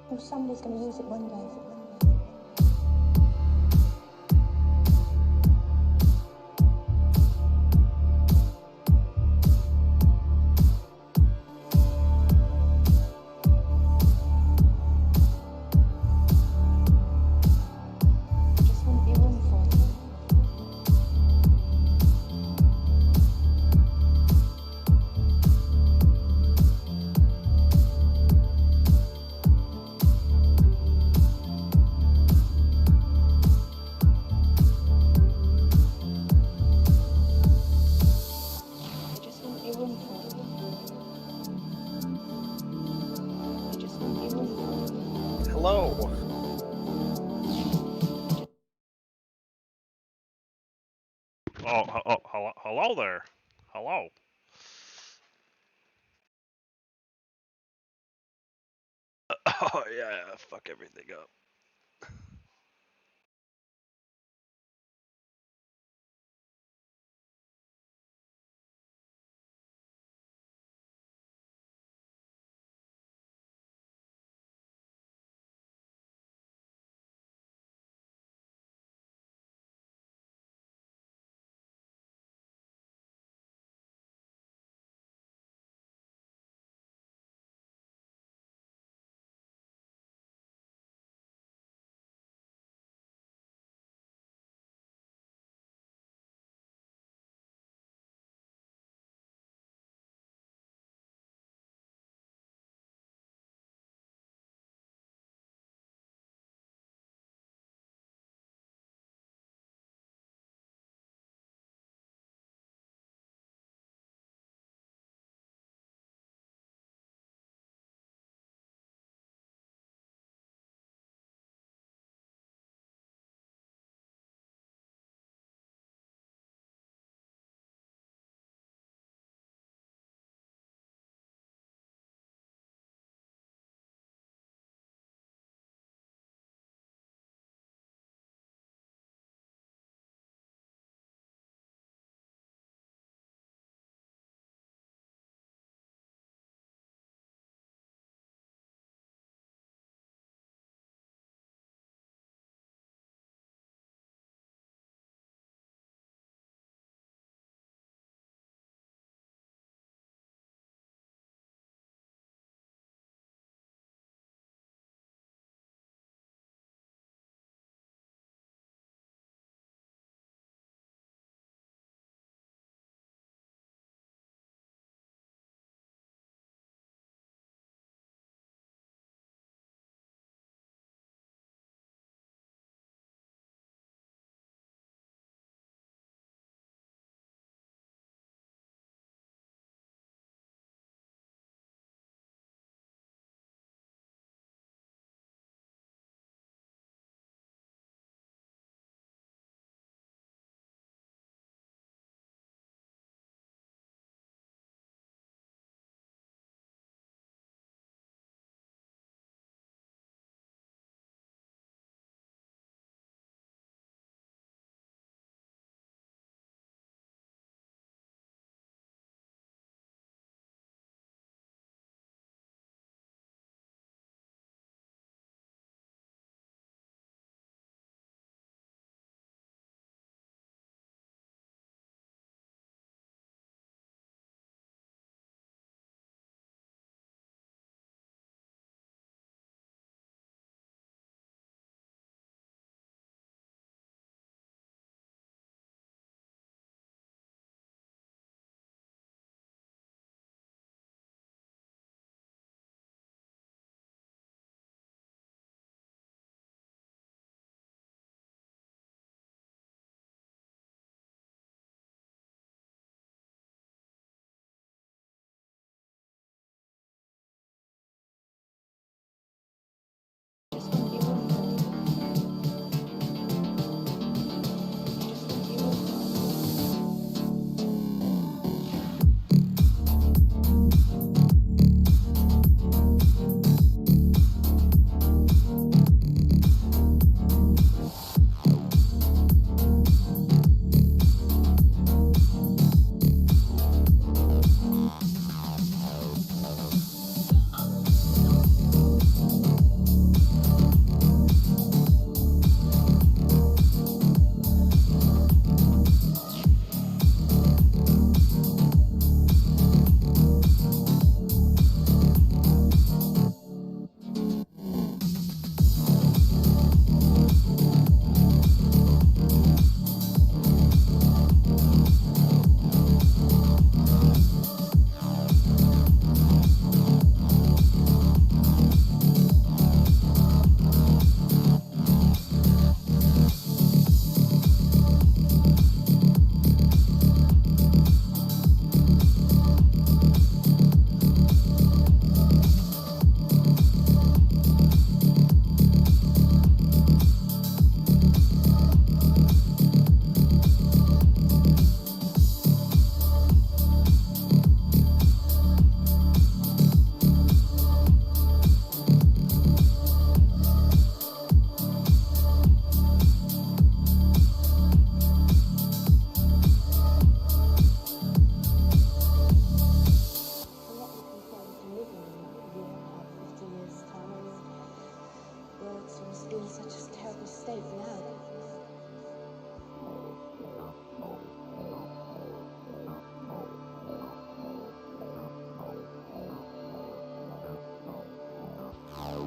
Well, somebody's going to use it one day. Just wouldn't be room for it. There just wouldn't be room for it. There just wouldn't be room for it. Hello. Hello there. Hello. Oh yeah, fuck everything up.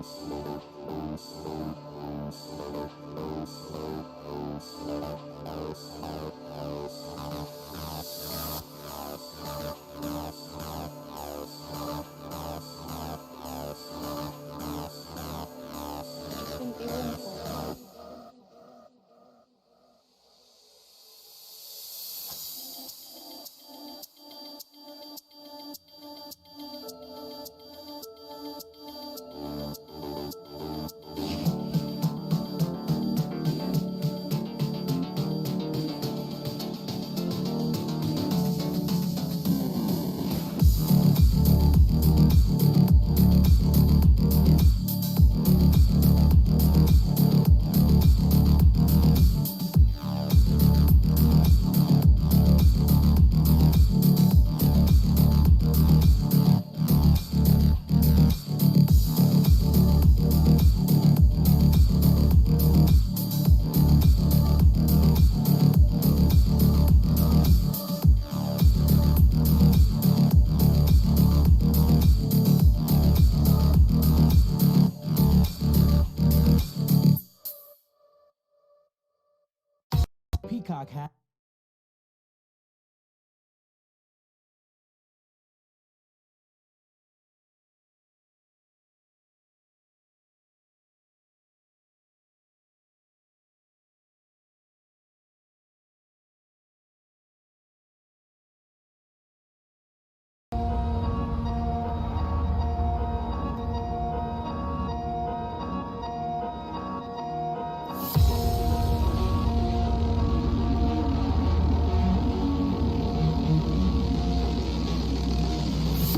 Expectaions po. Peacock hat.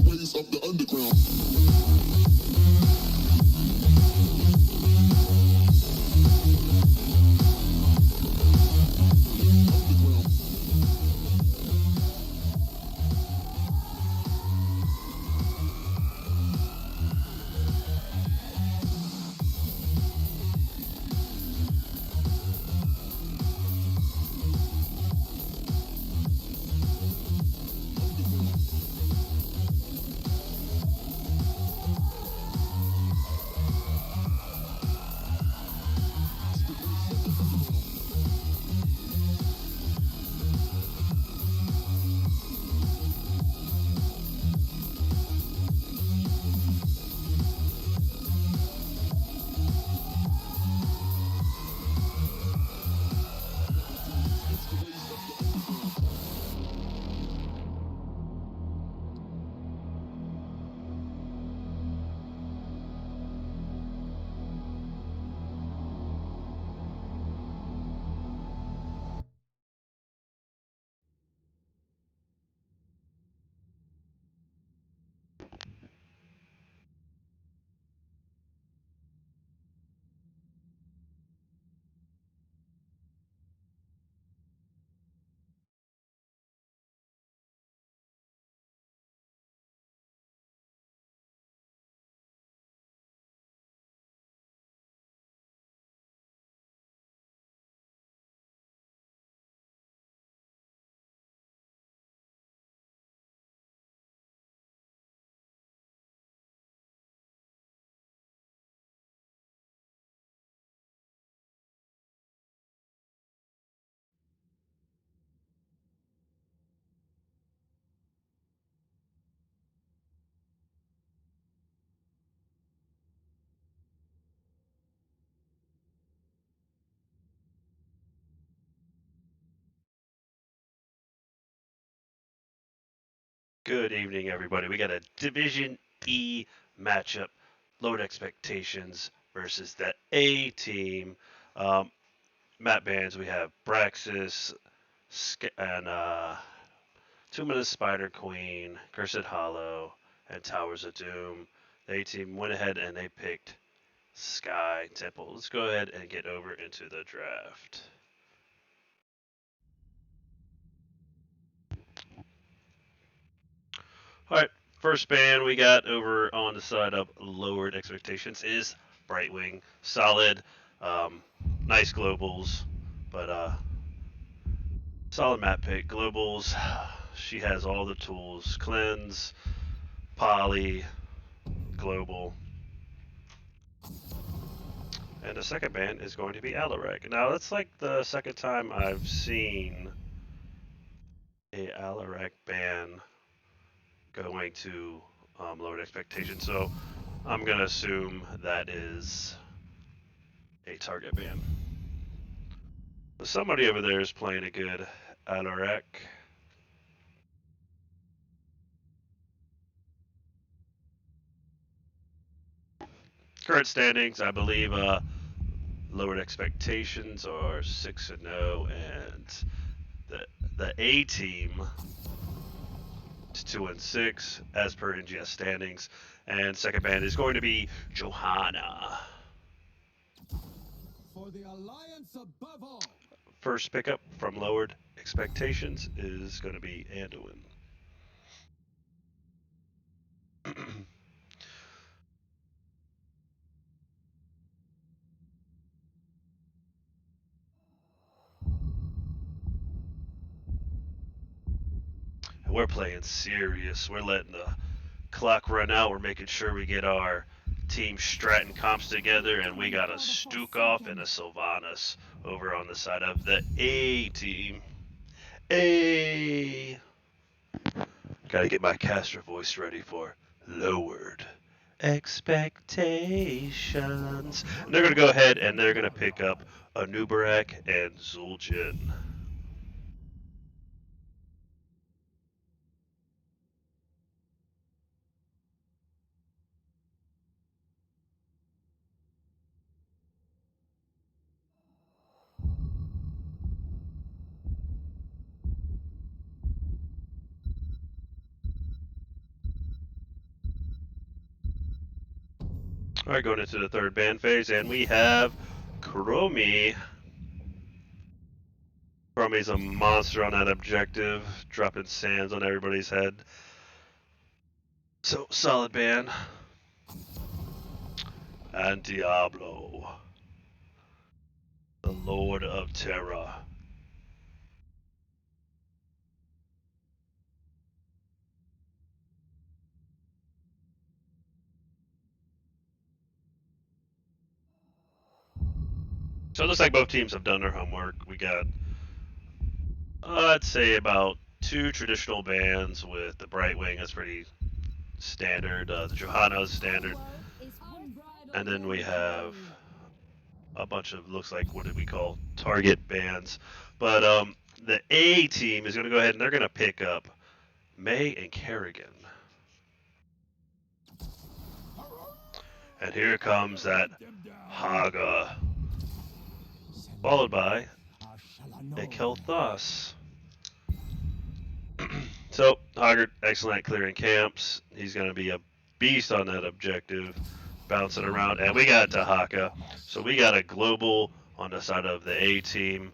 Ways of the underground. Good evening, everybody. We got a Division E matchup. Lowered Expectations versus the A team. Um, Map bands, we have Braxis and Tomb of the Spider Queen, Cursed Hollow, and Towers of Doom. The A team went ahead and they picked Sky Temple. Let's go ahead and get over into the draft. All right, first band we got over on the side of Lowered Expectations is Brightwing. Solid, um, nice globals, but solid map pick. Globals, she has all the tools: cleanse, poly, global. And the second ban is going to be Alaric. Now, that's like the second time I've seen a Alaric ban going to lowered expectation. So I'm going to assume that is a target ban. But somebody over there is playing a good Alaric. Current standings, I believe, lowered expectations are 6-0, and the A team is 2-6 as per NGS standings. And second band is going to be Johanna. For the alliance above all. First pickup from lowered expectations is going to be Anduin. And we're playing serious. We're letting the clock run out. We're making sure we get our team strat and comps together, and we got a Stukov and a Sylvanas over on the side of the A team. A. Gotta get my caster voice ready for lowered expectations. And they're gonna go ahead and they're gonna pick up Anubarak and Zul'jin. All right, going into the third ban phase, and we have Chromie. Chromie's a monster on that objective, dropping sands on everybody's head. So, solid ban. And Diablo, the Lord of Terra. So it looks like both teams have done their homework. We got, I'd say, about 2 traditional bans with the Brightwing. That's pretty standard. The Johanna is standard. And then we have a bunch of, looks like, what did we call, target bans. But the A team is going to go ahead and they're going to pick up May and Kerrigan. And here comes that Haga, followed by a Kel'Thas. So, Haggard, excellent at clearing camps. He's going to be a beast on that objective, bouncing around. And we got Tahaka. So we got a global on the side of the A team.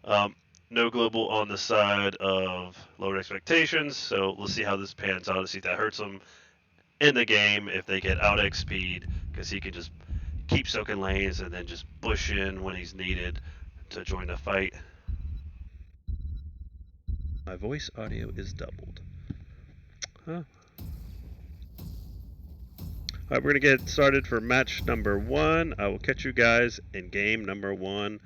No global on the side of lower expectations. So let's see how this pans out. Let's see if that hurts them in the game if they get out X speed, because he can just keep soaking lanes and then just bush in when he's needed to join the fight. My voice audio is doubled. Huh. Alright, we're going to get started for match number 1. I will catch you guys in game number 1.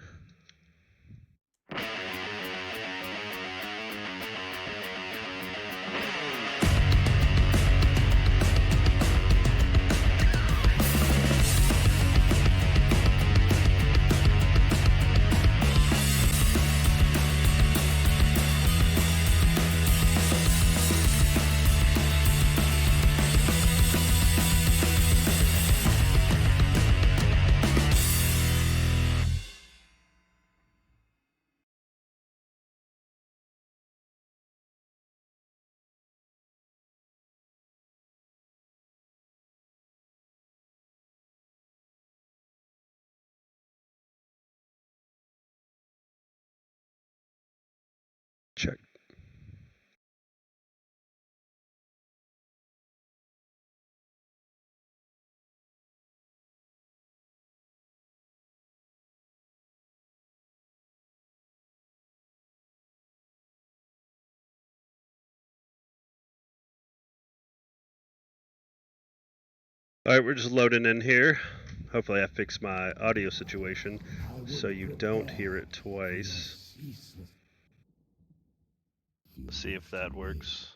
Check. Alright, we're just loading in here. Hopefully I fix my audio situation so you don't hear it twice. Let's see if that works.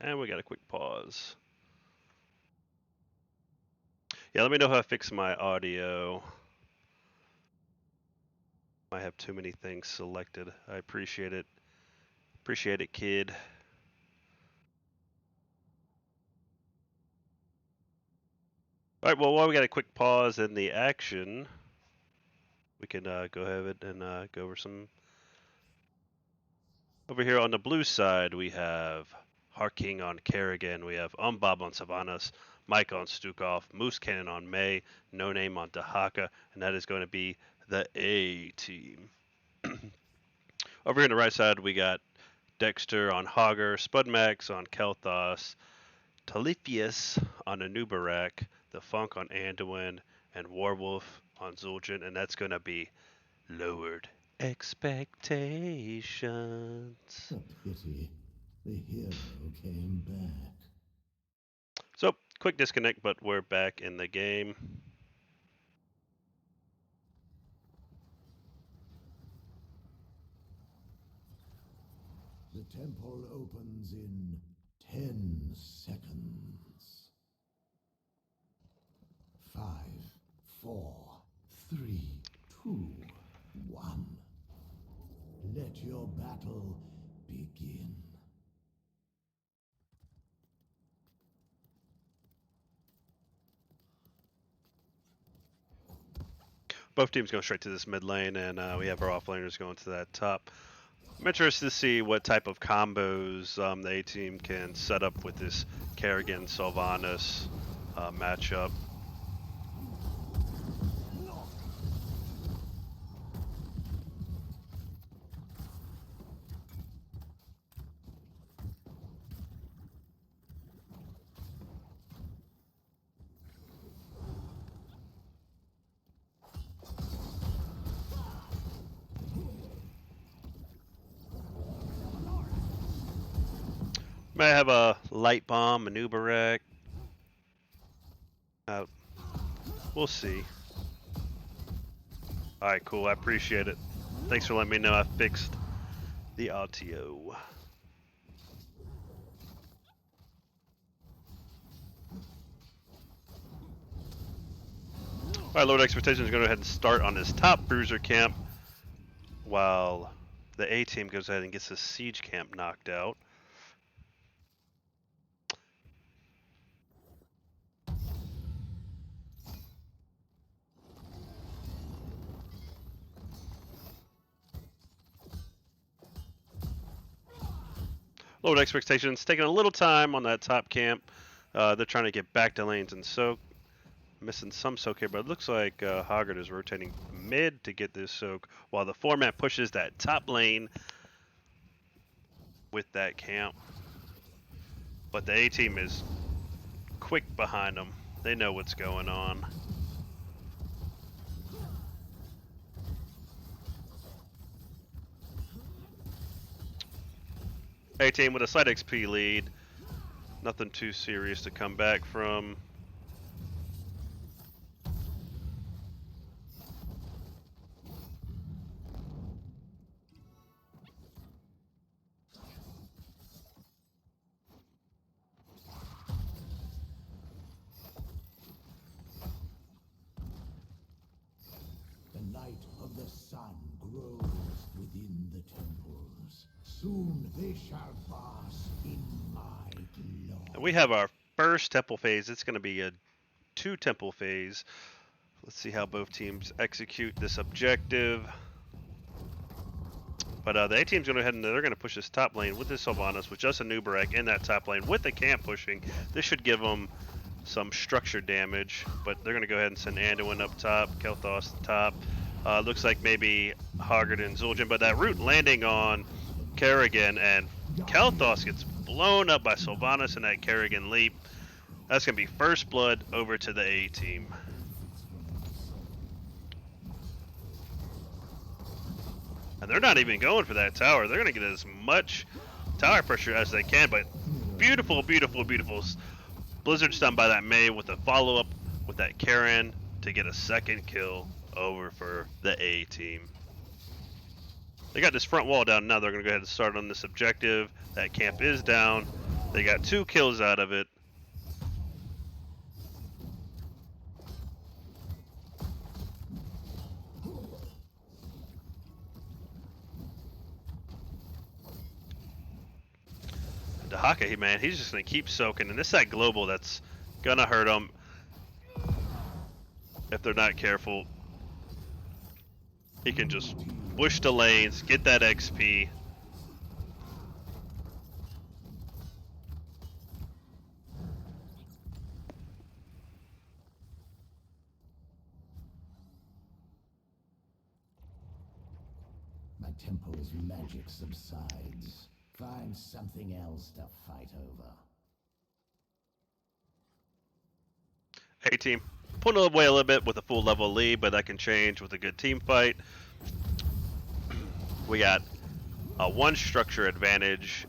And we got a quick pause. Yeah, let me know how I fix my audio. I have too many things selected. I appreciate it. Appreciate it, kid. All right, well, while we got a quick pause in the action, we can go ahead and go over some. Over here on the blue side, we have Harking on Kerrigan. We have Bob on Savanas, Mike on Stukov, Moose Cannon on May, No Name on Dahaka, and that is going to be the A team. Over here on the right side, we got Dexter on Hogger, Spudmax on Kelthos, Talifius on Anubarak, The Funk on Anduin, and Warwolf on Zul'jin, and that's going to be lowered expectations. A pity. The hero came back. So, quick disconnect, but we're back in the game. The temple opens in 10 seconds. 5, 4, 3, 2, 1. Let your battle begin. Both teams go straight to this mid lane, and we have our offlaners going to that top. I'm interested to see what type of combos the A team can set up with this Kerrigan Sylvanas matchup. May have a light bomb, a Nubarek. We'll see. Alright, cool. I appreciate it. Thanks for letting me know I fixed the audio. Alright, Lord Expectations is going to go ahead and start on his top bruiser camp while the A team goes ahead and gets his siege camp knocked out. Lord Expectations taking a little time on that top camp. They're trying to get back to lanes and soak. Missing some soak here, but it looks like Hoggard is rotating mid to get this soak while the format pushes that top lane with that camp. But the A team is quick behind them. They know what's going on. A team with a slight XP lead. Nothing too serious to come back from. The light of the sun grows within the temples. Soon they shall bask in my glory. We have our first temple phase. It's going to be a 2 temple phase. Let's see how both teams execute this objective. But the A team's going to head and they're going to push this top lane with this Sylvanas with just a Nubarek in that top lane with the camp pushing. This should give them some structure damage, but they're going to go ahead and send Anduin up top, Kelthos top. Looks like maybe Hoggard and Zul'jin, but that root landing on Kerrigan, and Kelthos gets blown up by Sylvanas in that Kerrigan leap. That's going to be first blood over to the A team. And they're not even going for that tower. They're going to get as much tower pressure as they can, but beautiful, beautiful, beautiful Blizzard stun by that Mei with a follow-up with that Karen. to get a second kill over for the A team. They got this front wall down now. They're going to go ahead and start on this objective. That camp is down. They got 2 kills out of it. Dahaka, man, he's just going to keep soaking. And this is that global that's going to hurt them if they're not careful. He can just push the lanes, get that XP. My temple's magic subsides. Find something else to fight over. A team pulling away a little bit with a full level lead, but that can change with a good team fight. We got a 1 structure advantage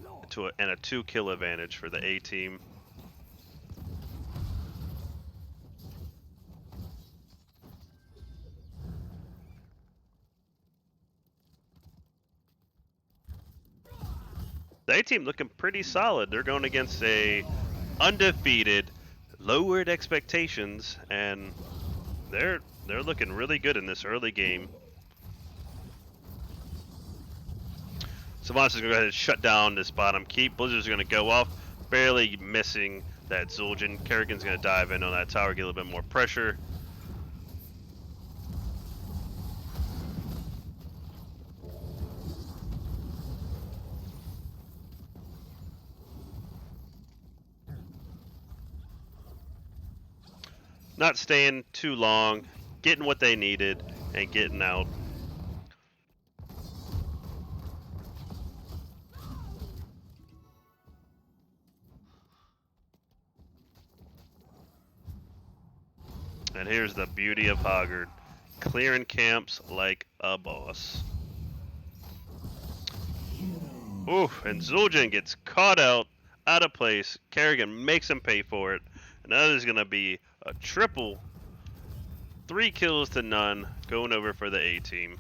and a 2 kill advantage for the A team. The A team looking pretty solid. They're going against a undefeated, lowered expectations, and they're looking really good in this early game. Savants is going to go ahead and shut down this bottom keep. Blizzard's going to go off, barely missing that Zul'jin. Kerrigan's going to dive in on that tower, get a little bit more pressure. Not staying too long, getting what they needed, and getting out. And here's the beauty of Hoggard, clearing camps like a boss. Oof, and Zul'jin gets caught out of place. Kerrigan makes him pay for it. And that is going to be a triple. 3 kills to none, going over for the A team.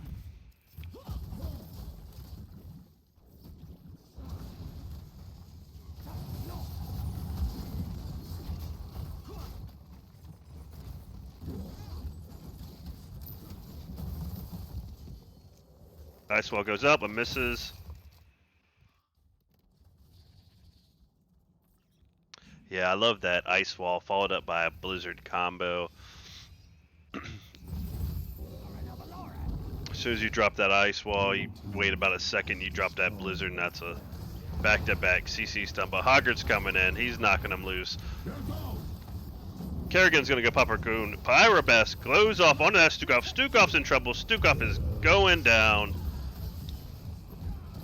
Ice wall goes up and misses. Yeah, I love that ice wall followed up by a blizzard combo. As soon as you drop that ice wall, you wait about a second, you drop that blizzard, and that's a back-to-back CC stun. But Hoggard's coming in, he's knocking him loose. Kerrigan's gonna go pop her goon. Pyrobest glows off onto that Stukov. Stukov's in trouble. Stukov is going down.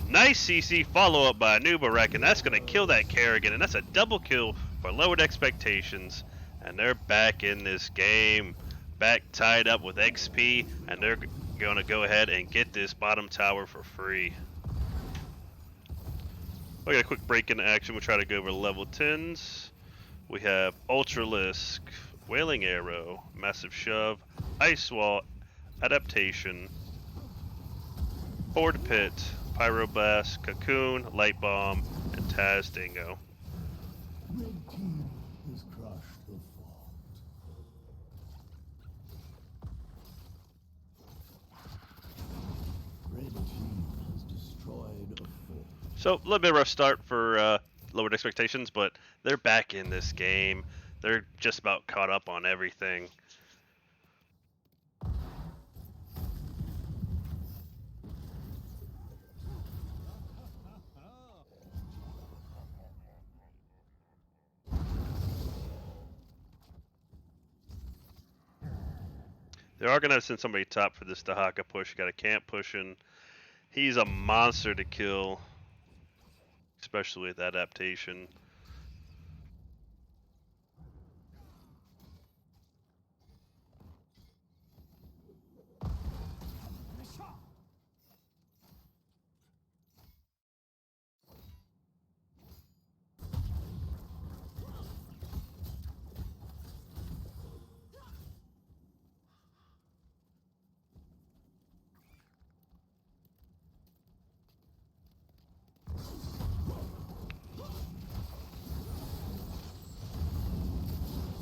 Nice CC follow up by a Nubarek, and that's gonna kill that Kerrigan, and that's a double kill for lowered expectations. And they're back in this game, back tied up with XP, and they're gonna go ahead and get this bottom tower for free. We got a quick break into action. We'll try to go over level 10s. We have Ultralisk, Wailing Arrow, Massive Shove, Ice Wall, Adaptation, Horde Pit, Pyroblast, Cocoon, Light Bomb, and Taz Dingo. Red team has crushed the fort. Red team has destroyed a fort. So, a little bit of a rough start for lowered expectations, but they're back in this game. They're just about caught up on everything. They are going to send somebody top for this Dahaka push. Got a camp pushing. He's a monster to kill, especially with adaptation.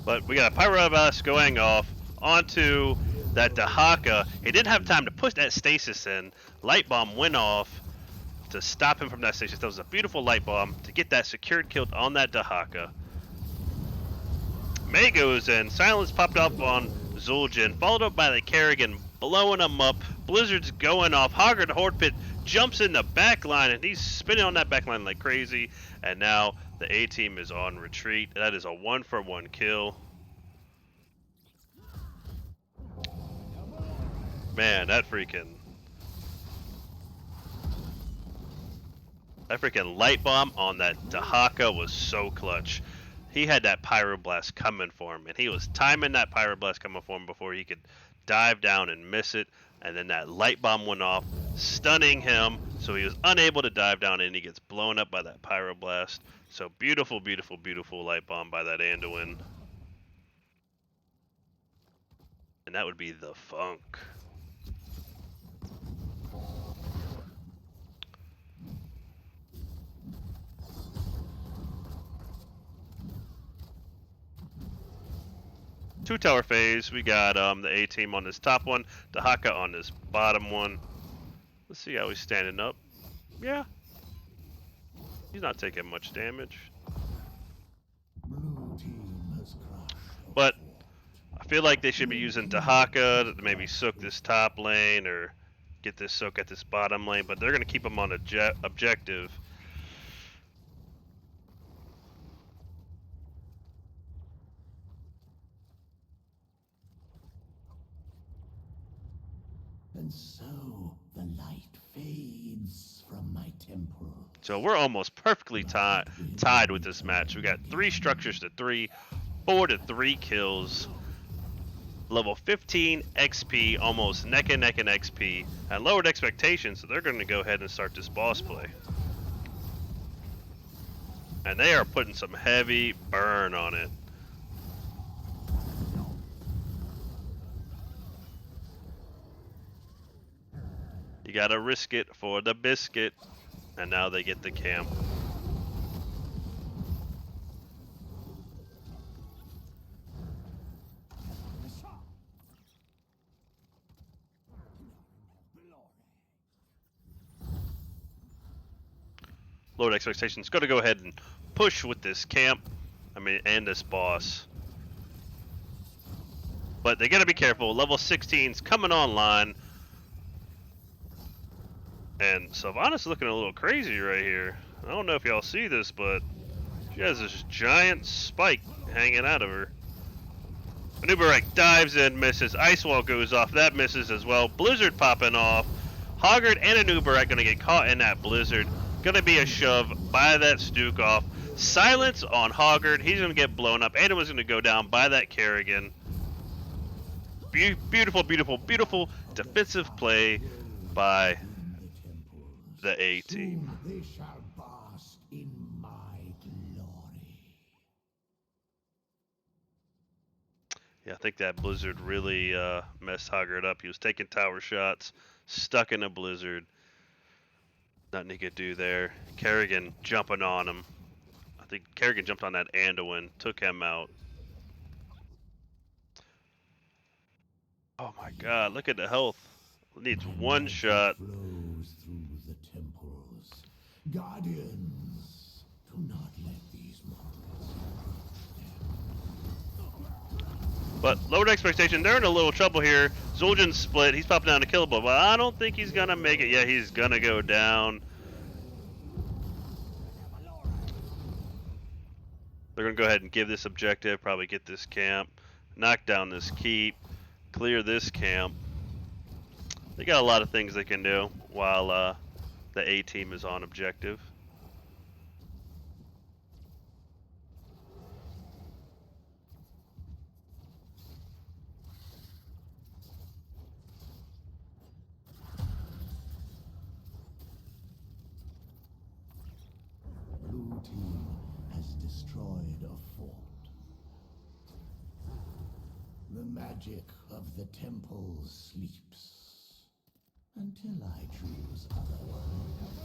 But we got a Pyro Blast going off onto that Dahaka. He didn't have time to put that stasis in. Light Bomb went off to stop him from that stasis. That was a beautiful Light Bomb to get that secured kill on that Dahaka. May goes in. Silence popped up on Zul'jin, followed up by the Kerrigan, blowing him up. Blizzard's going off. Hoggard Horde Pit jumps in the back line, and he's spinning on that back line like crazy. And now the A team is on retreat. That is a 1-for-1 kill. Man, that freaking light bomb on that Dahaka was so clutch. He had that Pyroblast coming for him, and he was timing that Pyroblast coming for him before he could dive down and miss it. And then that light bomb went off, stunning him, so he was unable to dive down, and he gets blown up by that Pyroblast. So beautiful, beautiful, beautiful light bomb by that Anduin. And that would be the Funk. Two tower phase. We got the A team on this top one, Dahaka on this bottom one. Let's see how he's standing up. Yeah, he's not taking much damage. Blue team has crushed. But I feel like they should be using Dahaka to maybe soak this top lane or get this soak at this bottom lane. But they're gonna keep him on objective. And so the light fades from my temple. So we're almost perfectly tied with this match. We got 3 structures to 3, 4 to 3 kills. Level 15 XP, almost neck and neck in XP, and lowered expectations, so they're going to go ahead and start this boss play. And they are putting some heavy burn on it. You gotta risk it for the biscuit. And now they get the camp. Lowered expectations. Got to go ahead and push with this camp. And this boss. But they gotta be careful. Level 16's coming online. And Sylvana's looking a little crazy right here. I don't know if y'all see this, but she has this giant spike hanging out of her. Anubarak dives in, misses. Ice Wall goes off. That misses as well. Blizzard popping off. Hoggard and Anubarak going to get caught in that Blizzard. Going to be a shove by that Stuke off. Silence on Hoggard. He's going to get blown up. Anduin's going to go down by that Kerrigan. Beautiful, beautiful, beautiful defensive play by the A team. Soon they shall bask in my glory. Yeah, I think that Blizzard really messed Hoggard up. He was taking tower shots, stuck in a Blizzard. Nothing he could do there. Kerrigan jumping on him. I think Kerrigan jumped on that Anduin, took him out. Oh my god, look at the health. Needs one shot. Flows through the temples. Guardians, do not let these mortals. But lowered expectation, they're in a little trouble here. Zul'jin's split, he's popping down to killable, but I don't think he's gonna make it. Yeah, he's gonna go down. They're gonna go ahead and give this objective, probably get this camp, knock down this keep, clear this camp. They got a lot of things they can do while the A team is on objective. Blue team has destroyed a fort. The magic of the temple sleeps. Until I choose otherwise.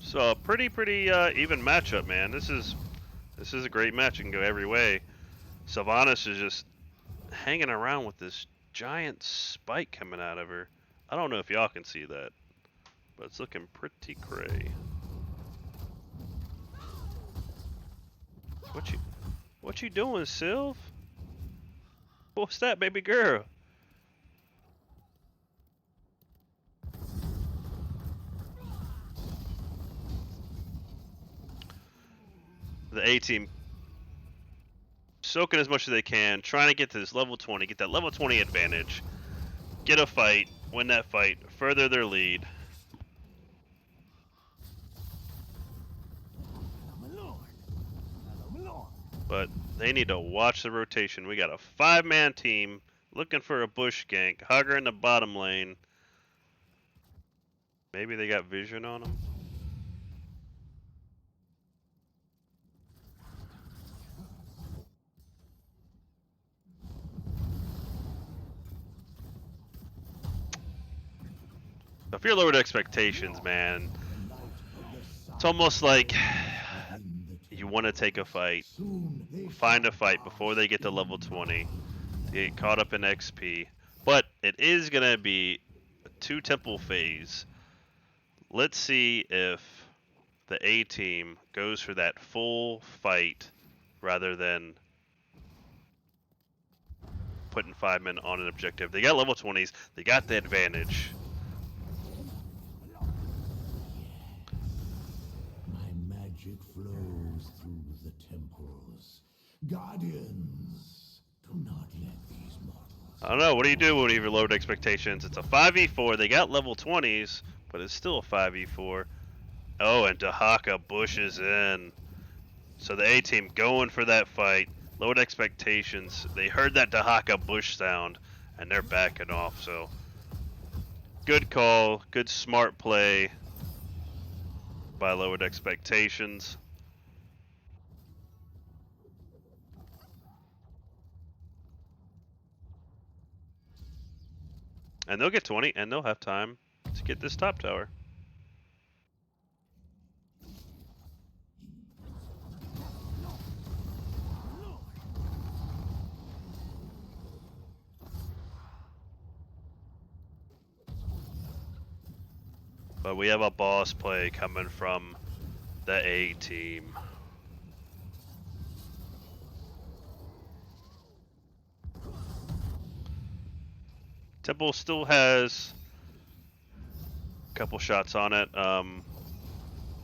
So pretty even matchup, man. This is a great match. It can go every way. Sylvanas is just hanging around with this giant spike coming out of her. I don't know if y'all can see that, but it's looking pretty cray. What you doing, Sylv? What's that, baby girl? The A team soaking as much as they can, trying to get to this level 20, get that level 20 advantage, get a fight, win that fight, further their lead. But they need to watch the rotation. We got a 5-man team looking for a bush gank. Hugger in the bottom lane. Maybe they got vision on them. If you're lowered expectations, man, it's almost like you want to take a fight, find a fight before they get to level 20, get caught up in XP. But it is going to be a 2-temple phase. Let's see if the A team goes for that full fight rather than putting 5 men on an objective. They got level 20s, they got the advantage. My magic flows through the temples. Guardians, do not let these mortals. I don't know, what do you do when you've lowered expectations? It's a 5v4, they got level 20s, but it's still a 5v4. Oh, and Dahaka bushes in. So the A team going for that fight. Lowered expectations. They heard that Dahaka bush sound, and they're backing off. So good call, good smart play by lowered expectations. And they'll get 20, and they'll have time to get this top tower. But we have a boss play coming from the A team. Temple still has a couple shots on it.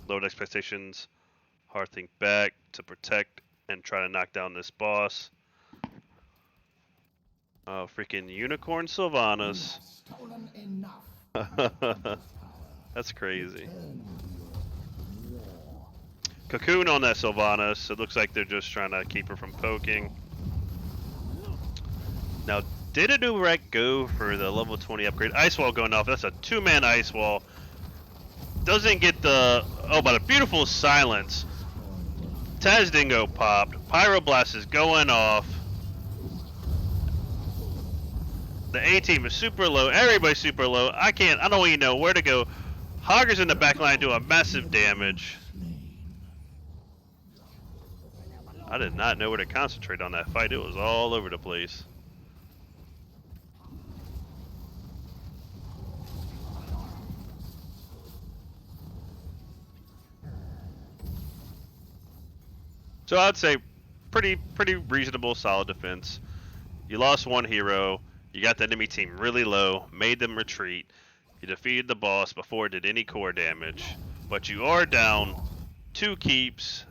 Lowered expectations. Hearthing back to protect and try to knock down this boss. Oh, freaking Unicorn Sylvanas. Stolen enough. That's crazy. Cocoon on that Sylvanas. It looks like they're just trying to keep her from poking. Now, did a new wreck go for the level 20 upgrade? Ice Wall going off. That's a 2-man Ice Wall. Doesn't get the... Oh, but a beautiful silence. Taz Dingo popped. Pyroblast is going off. The A team is super low. Everybody's super low. I don't even know where to go. Hogger's in the back line doing massive damage. I did not know where to concentrate on that fight. It was all over the place. So I'd say pretty reasonable, solid defense. You lost one hero. You got the enemy team really low, made them retreat. You defeated the boss before it did any core damage. But you are down 2 keeps.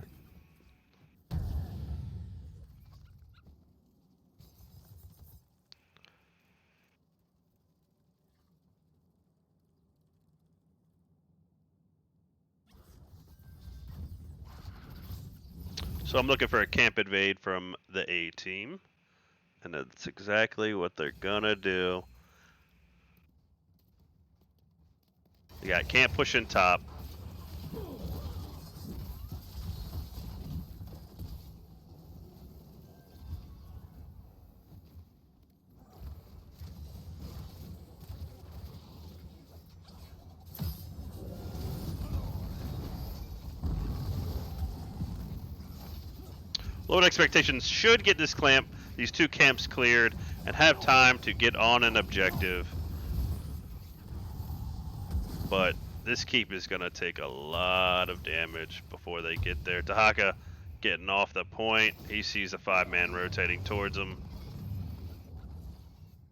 So I'm looking for a camp invade from the A team. And that's exactly what they're gonna do. You got camp pushing top. Load Expectations should get this clamp, these 2 camps cleared, and have time to get on an objective. But this keep is going to take a lot of damage before they get there. Tahaka getting off the point. He sees a 5-man rotating towards him.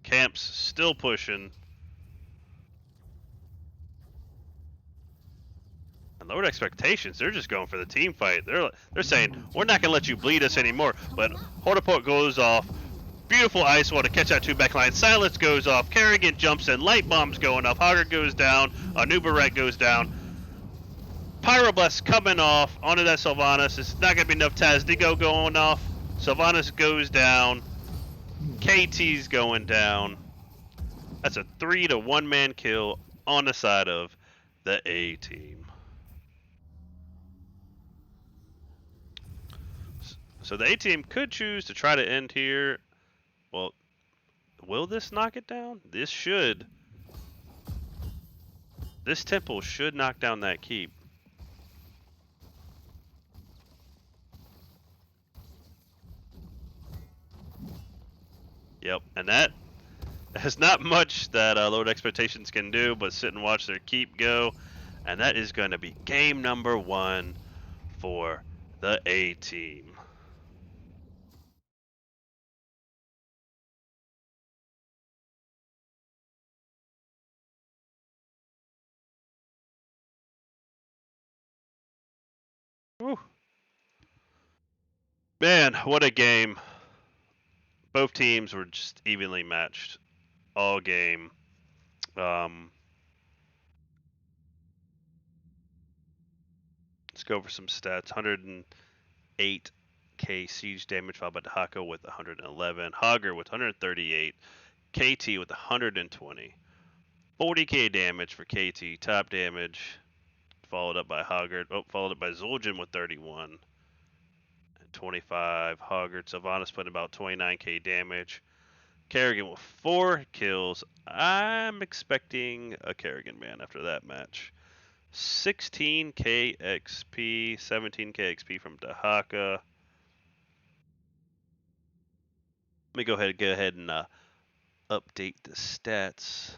Camps still pushing. And Lowered Expectations, they're just going for the team fight. They're saying, we're not going to let you bleed us anymore. But Hortaport goes off. Beautiful ice wall to catch that 2 backline. Silence goes off. Kerrigan jumps in. Light bombs going off. Hogger goes down. Anubaret goes down. Pyroblast coming off onto that Sylvanas. It's not going to be enough Tazdigo going off. Sylvanas goes down. KT's going down. That's a 3 to 1 man kill on the side of the A team. So the A team could choose to try to end here. Well, will this knock it down? This should. This temple should knock down that keep. Yep, and that has not much that Load Expectations can do, but sit and watch their keep go. And that is going to be game number 1 for the A team. Whew. Man, what a game. Both teams were just evenly matched all game. Let's go over some stats. 108k siege damage followed by Dahako with 111. Hogger with 138. KT with 120. 40k damage for KT. Top damage followed up by Hoggard. Oh, followed up by Zul'jin with 31. 25. Hoggard. Sylvanas putting about 29k damage. Kerrigan with 4 kills. I'm expecting a Kerrigan man after that match. 16k XP, 17k XP from Dahaka. Let me go ahead and update the stats.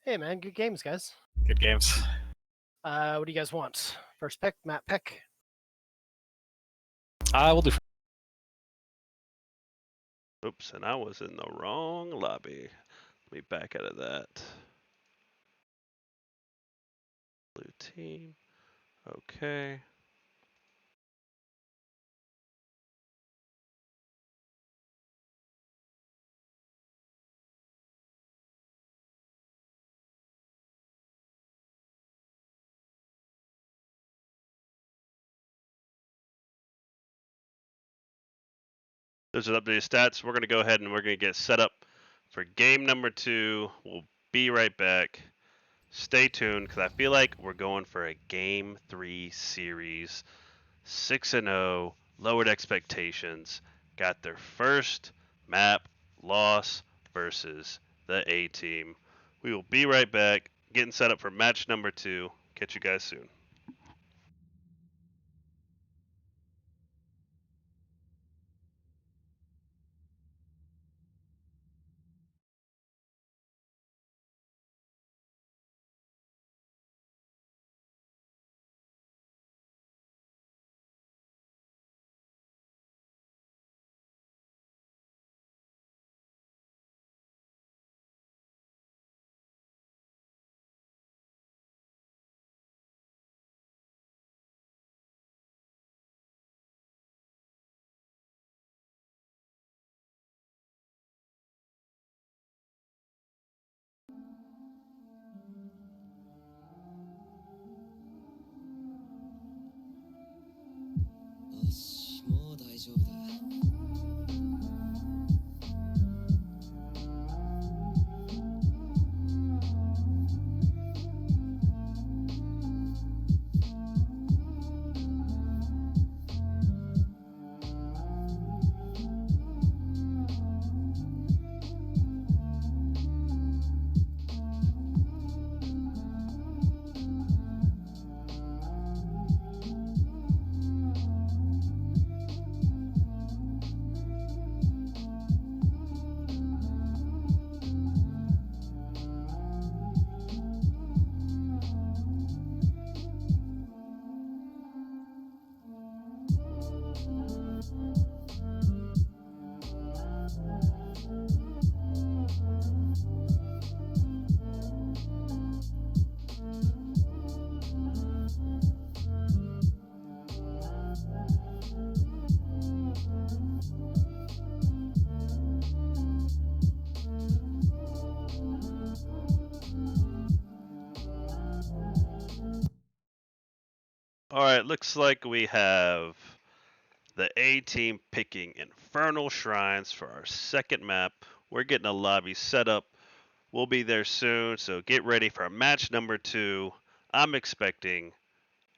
Hey man, good games, guys. Good games. What do you guys want? First pick, Matt pick. We'll do. Oops, and I was in the wrong lobby. Let me back out of that. Blue team. Okay. Those are updated stats. We're going to go ahead and we're going to get set up for game number 2. We'll be right back. Stay tuned because I feel like we're going for a game 3 series. 6-0, lowered expectations. Got their first map loss versus the A team. We will be right back, getting set up for match number 2. Catch you guys soon. All right, looks like we have the A team picking Infernal Shrines for our second map. We're getting a lobby set up. We'll be there soon, so get ready for match number 2. I'm expecting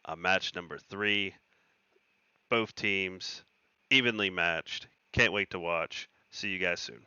a match number 3. Both teams evenly matched. Can't wait to watch. See you guys soon.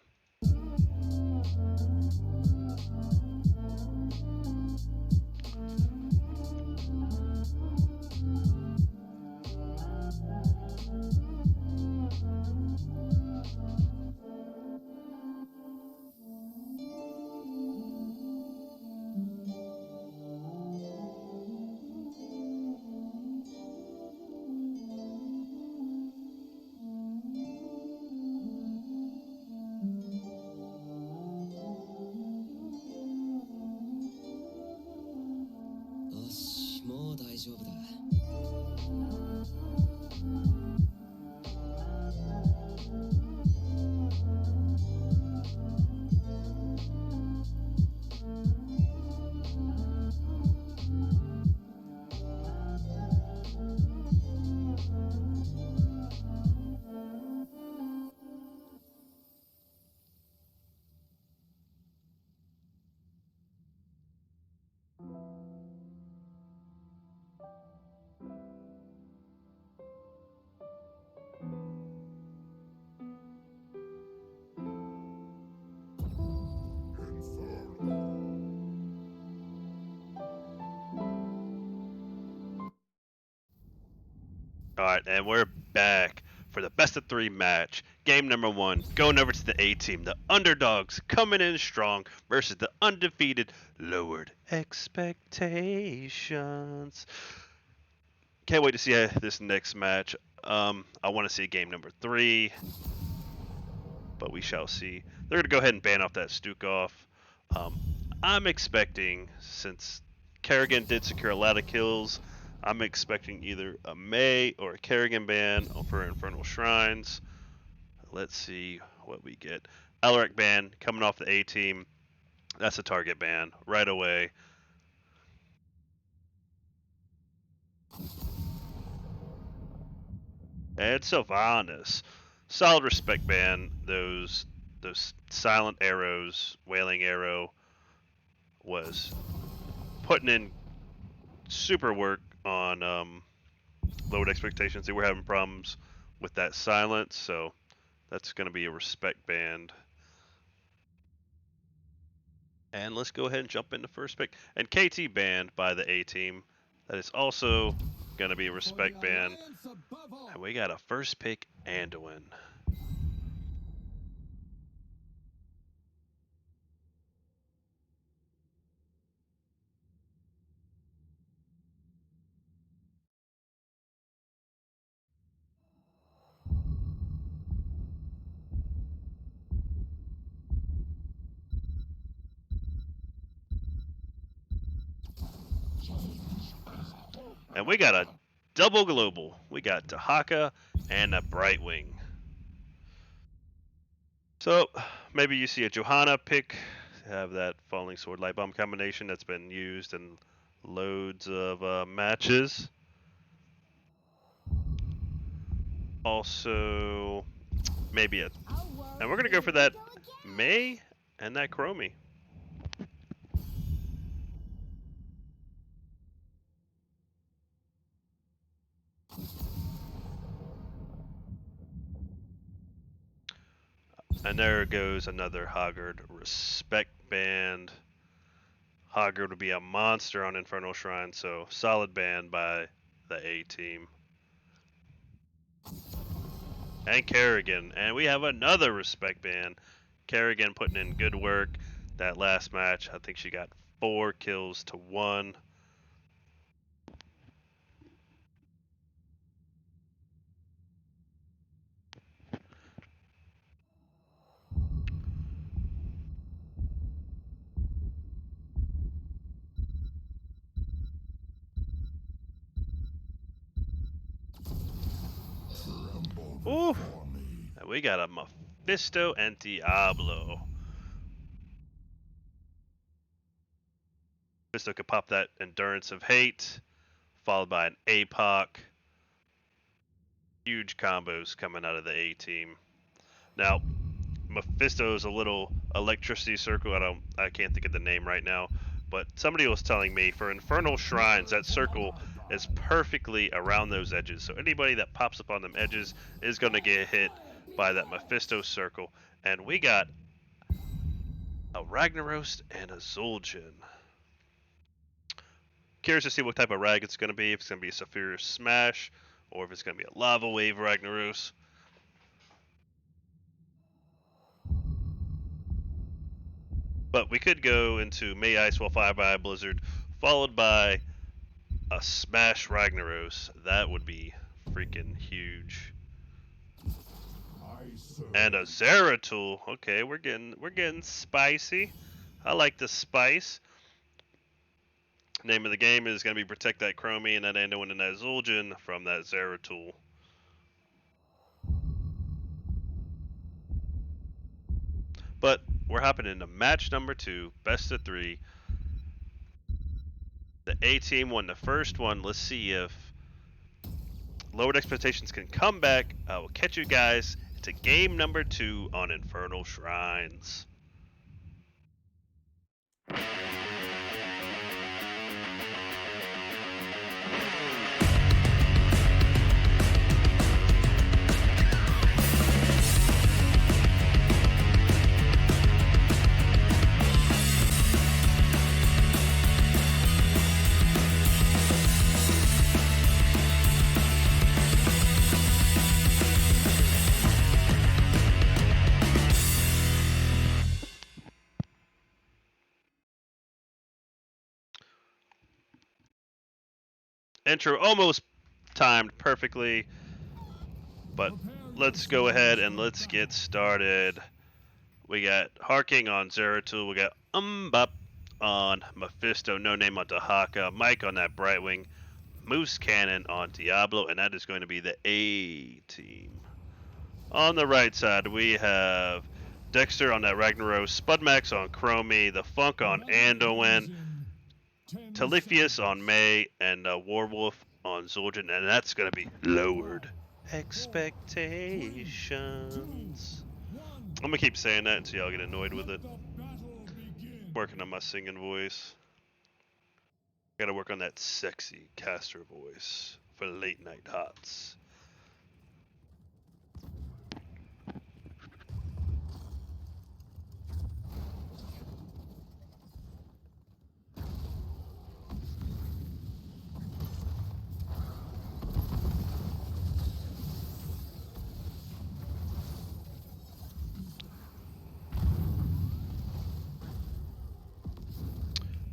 All right, and we're back for the best of 3 match. Game number 1, going over to the A team. The underdogs coming in strong versus the undefeated lowered expectations. Can't wait to see this next match. I want to see game number 3, but we shall see. They're going to go ahead and ban off that Stukov. I'm expecting, since Kerrigan did secure a lot of kills, I'm expecting either a May or a Kerrigan ban for Infernal Shrines. Let's see what we get. Alaric ban coming off the A team. That's a target ban right away. And Sylvanas. Solid respect ban. Those silent arrows, wailing arrow was putting in super work on lowered expectations. They were having problems with that silence, so that's going to be a respect band. And let's go ahead and jump into first pick. And KT banned by the A team. That is also going to be a respect band. And we got a first pick Anduin. And we got a double global. We got Tahaka and a Brightwing. So maybe you see a Johanna pick, have that Falling Sword Light Bomb combination that's been used in loads of matches. Also, maybe a, and we're gonna go for that May and that Chromie. And there goes another Hoggard respect band. Hoggard would be a monster on Infernal Shrine, so solid band by the A team. And Kerrigan, and we have another respect band. Kerrigan putting in good work. That last match, I think she got 4 kills to 1. Ooh, and we got a Mephisto and Diablo. Mephisto could pop that Endurance of Hate, followed by an APOC. Huge combos coming out of the A team. Now, Mephisto's a little electricity circle. I can't think of the name right now, but somebody was telling me for Infernal Shrines, that circle is perfectly around those edges. So anybody that pops up on them edges is going to get hit by that Mephisto circle. And we got a Ragnaros and a Zul'jin. Curious to see what type of rag it's going to be. If it's going to be a Saphir Smash, or if it's going to be a Lava Wave Ragnaros. But we could go into May Ice Will Fire by Blizzard, followed by a Smash Ragnaros. That would be freaking huge. And a Zeratul. Okay, we're getting spicy. I like the spice. Name of the game is going to be Protect That Chromie and that Anduin and that Zul'jin from that Zeratul. But we're hopping into match number 2, best of 3. The A team won the first one. Let's see if Lowered Expectations can come back. I will catch you guys to game number 2 on Infernal Shrines. Intro almost timed perfectly, but let's go ahead and let's get started. We got Harking on Zeratul, we got Umbop on Mephisto, No Name on Dahaka, Mike on that Brightwing, Moose Cannon on Diablo, and that is going to be the A team. On the right side, we have Dexter on that Ragnaros, Spudmax on Chromie, the Funk on Anduin, Talifius on May, and Warwolf on Zul'jin, and that's going to be Lowered Expectations. I'm going to keep saying that until y'all get annoyed with it. Working on my singing voice. Got to work on that sexy caster voice for late night hots.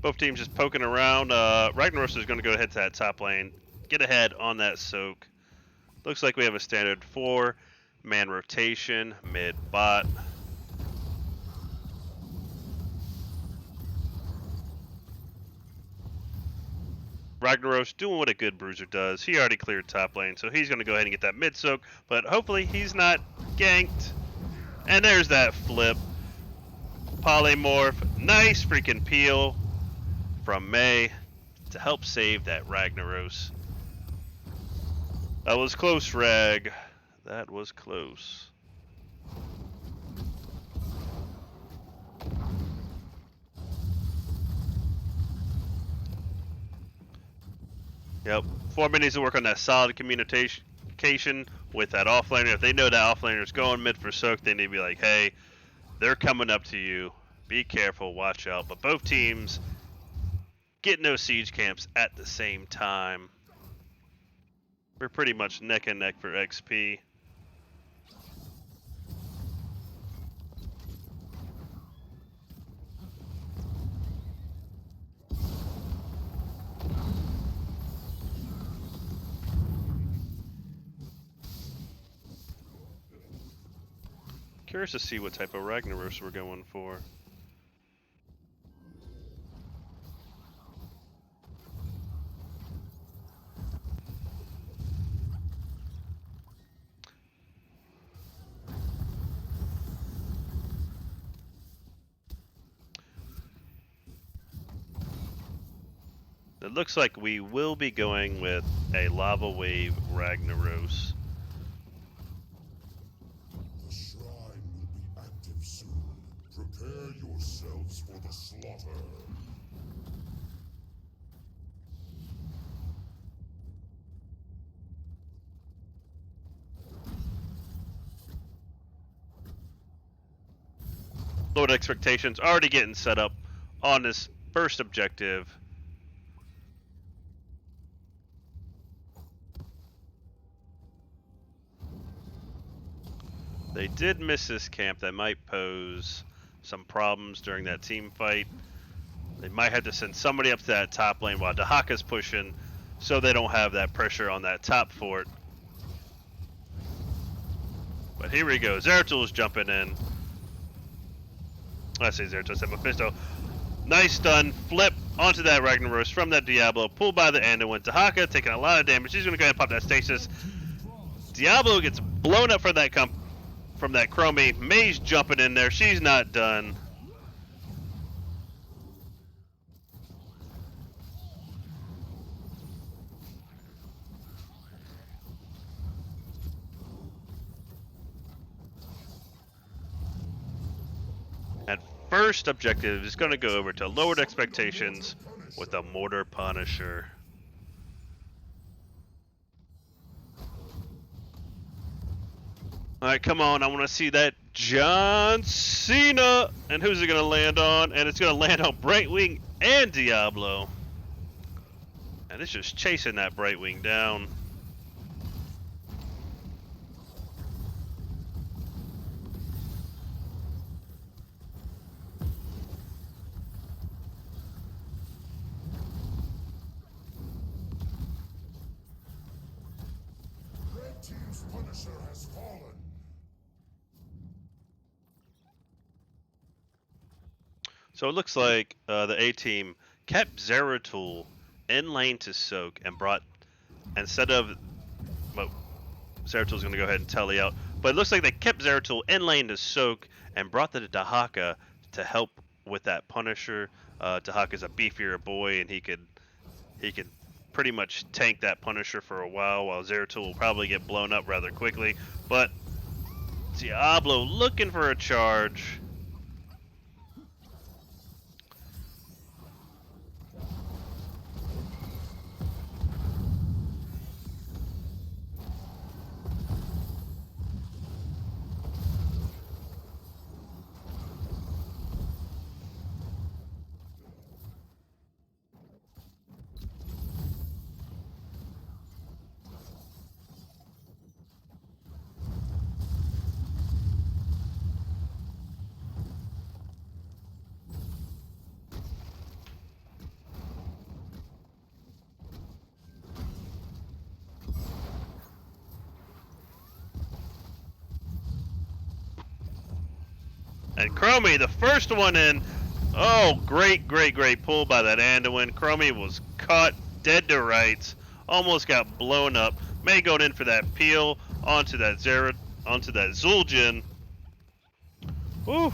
Both teams just poking around. Ragnaros is going to go ahead to that top lane. Get ahead on that soak. Looks like we have a standard 4-man rotation mid-bot. Ragnaros doing what a good bruiser does. He already cleared top lane, so he's going to go ahead and get that mid-soak. But hopefully he's not ganked. And there's that flip. Polymorph. Nice freaking peel from May to help save that Ragnaros. That was close, Rag. That was close. Yep. 4 needs to work on that solid communication with that offlaner. If they know that offlaner is going mid for soak, they need to be like, hey, they're coming up to you. Be careful, watch out. But both teams getting those siege camps at the same time. We're pretty much neck and neck for XP. Curious to see what type of Ragnaros we're going for. It looks like we will be going with a Lava Wave Ragnaros. The shrine will be active soon. Prepare yourselves for the slaughter. Lord Expectations already getting set up on this first objective. They did miss this camp. That might pose some problems during that team fight. They might have to send somebody up to that top lane while Dahaka's pushing, so they don't have that pressure on that top fort. But here we go. Zeratul jumping in. I say Zeratul, I said Mephisto. Nice stun, flip onto that Ragnaros from that Diablo, pulled by the end and went Dahaka, taking a lot of damage. He's gonna go ahead and pop that stasis. Diablo gets blown up from that Chromie. Mei's jumping in there. She's not done. And first objective is going to go over to Lowered Expectations with a Mortar Punisher. Alright, come on. I want to see that John Cena. And who's it going to land on? And it's going to land on Brightwing and Diablo. And it's just chasing that Brightwing down. Red team's Punisher has fallen. So it looks like the A team kept Zeratul in lane to soak and brought, instead of, well, Zeratul's going to go ahead and telly out, but it looks like they kept Zeratul in lane to soak and brought the Dahaka to help with that Punisher. Dahaka's a beefier boy and he could pretty much tank that Punisher for a while Zeratul will probably get blown up rather quickly. But Diablo looking for a charge. And Chromie, the first one in. Oh, great pull by that Anduin. Chromie was caught dead to rights. Almost got blown up. Mei going in for that peel onto that Zul'jin. Whew.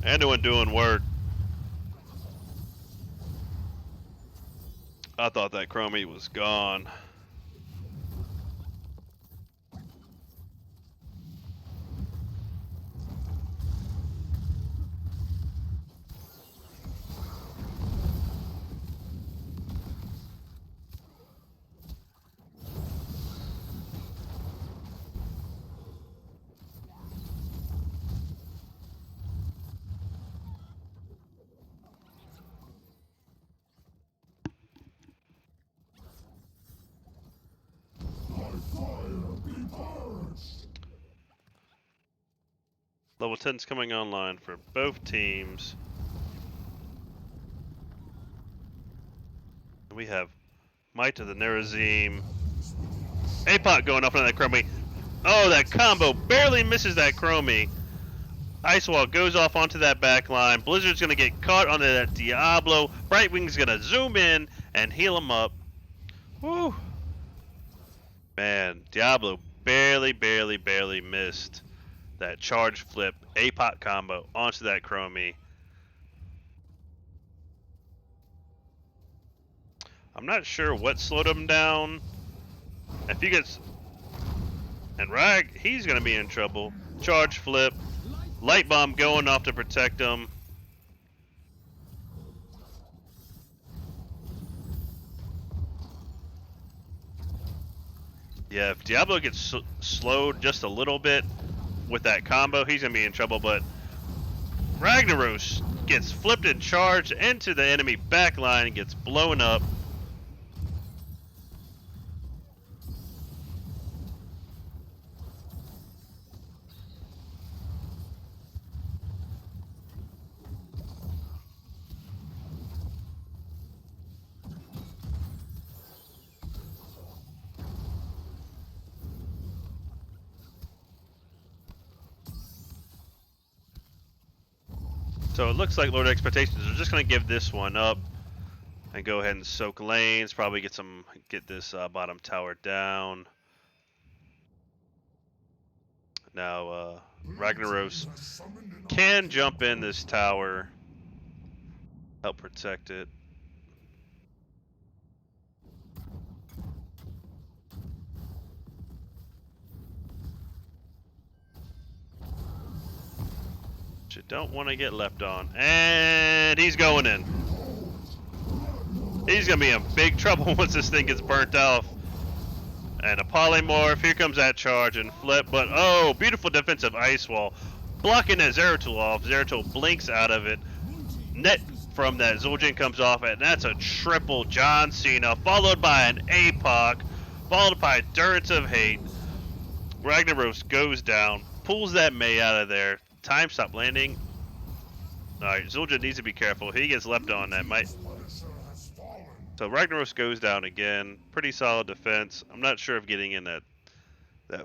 Anduin doing work. I thought that Chromie was gone. Level 10's coming online for both teams. We have Might of the Nerazim. APOC going up on that Chromie. Oh, that combo barely misses that Chromie. Ice Wall goes off onto that back line. Blizzard's going to get caught onto that Diablo. Brightwing's going to zoom in and heal him up. Whew. Man, Diablo barely missed that charge flip APOC combo onto that Chromie. I'm not sure what slowed him down. If he gets... And Rag, he's going to be in trouble. Charge flip. Light bomb going off to protect him. Yeah, if Diablo gets slowed just a little bit with that combo, he's going to be in trouble. But Ragnaros gets flipped and charged into the enemy backline and gets blown up. So it looks like Lord Expectations are just going to give this one up and go ahead and soak lanes, probably get this bottom tower down. Now Ragnaros can jump in this tower, help protect it. You don't want to get left on. And he's going in. He's going to be in big trouble once this thing gets burnt off. And a polymorph. Here comes that charge and flip. But, oh, beautiful defensive ice wall. Blocking that Zeratul off. Zeratul blinks out of it. Net from that Zul'jin comes off. And that's a triple John Cena. Followed by an APOC. Followed by Endurance of Hate. Ragnaros goes down. Pulls that Mei out of there. Time stop landing. Alright, Zul'jin needs to be careful. He gets left on that might. So Ragnaros goes down again. Pretty solid defense. I'm not sure if getting in that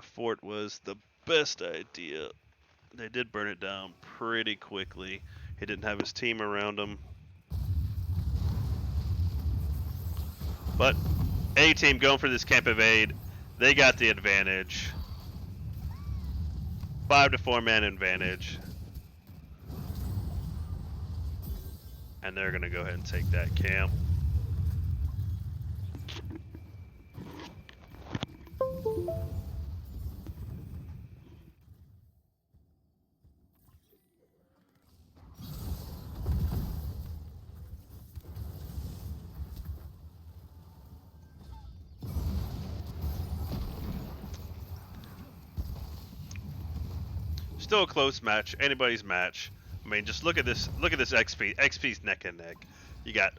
fort was the best idea. They did burn it down pretty quickly. He didn't have his team around him. But A team going for this camp evade. They got the advantage. 5 to 4 man advantage. And they're going to go ahead and take that camp. Still a close match, anybody's match. I mean, just look at this XP. XP's neck and neck. You got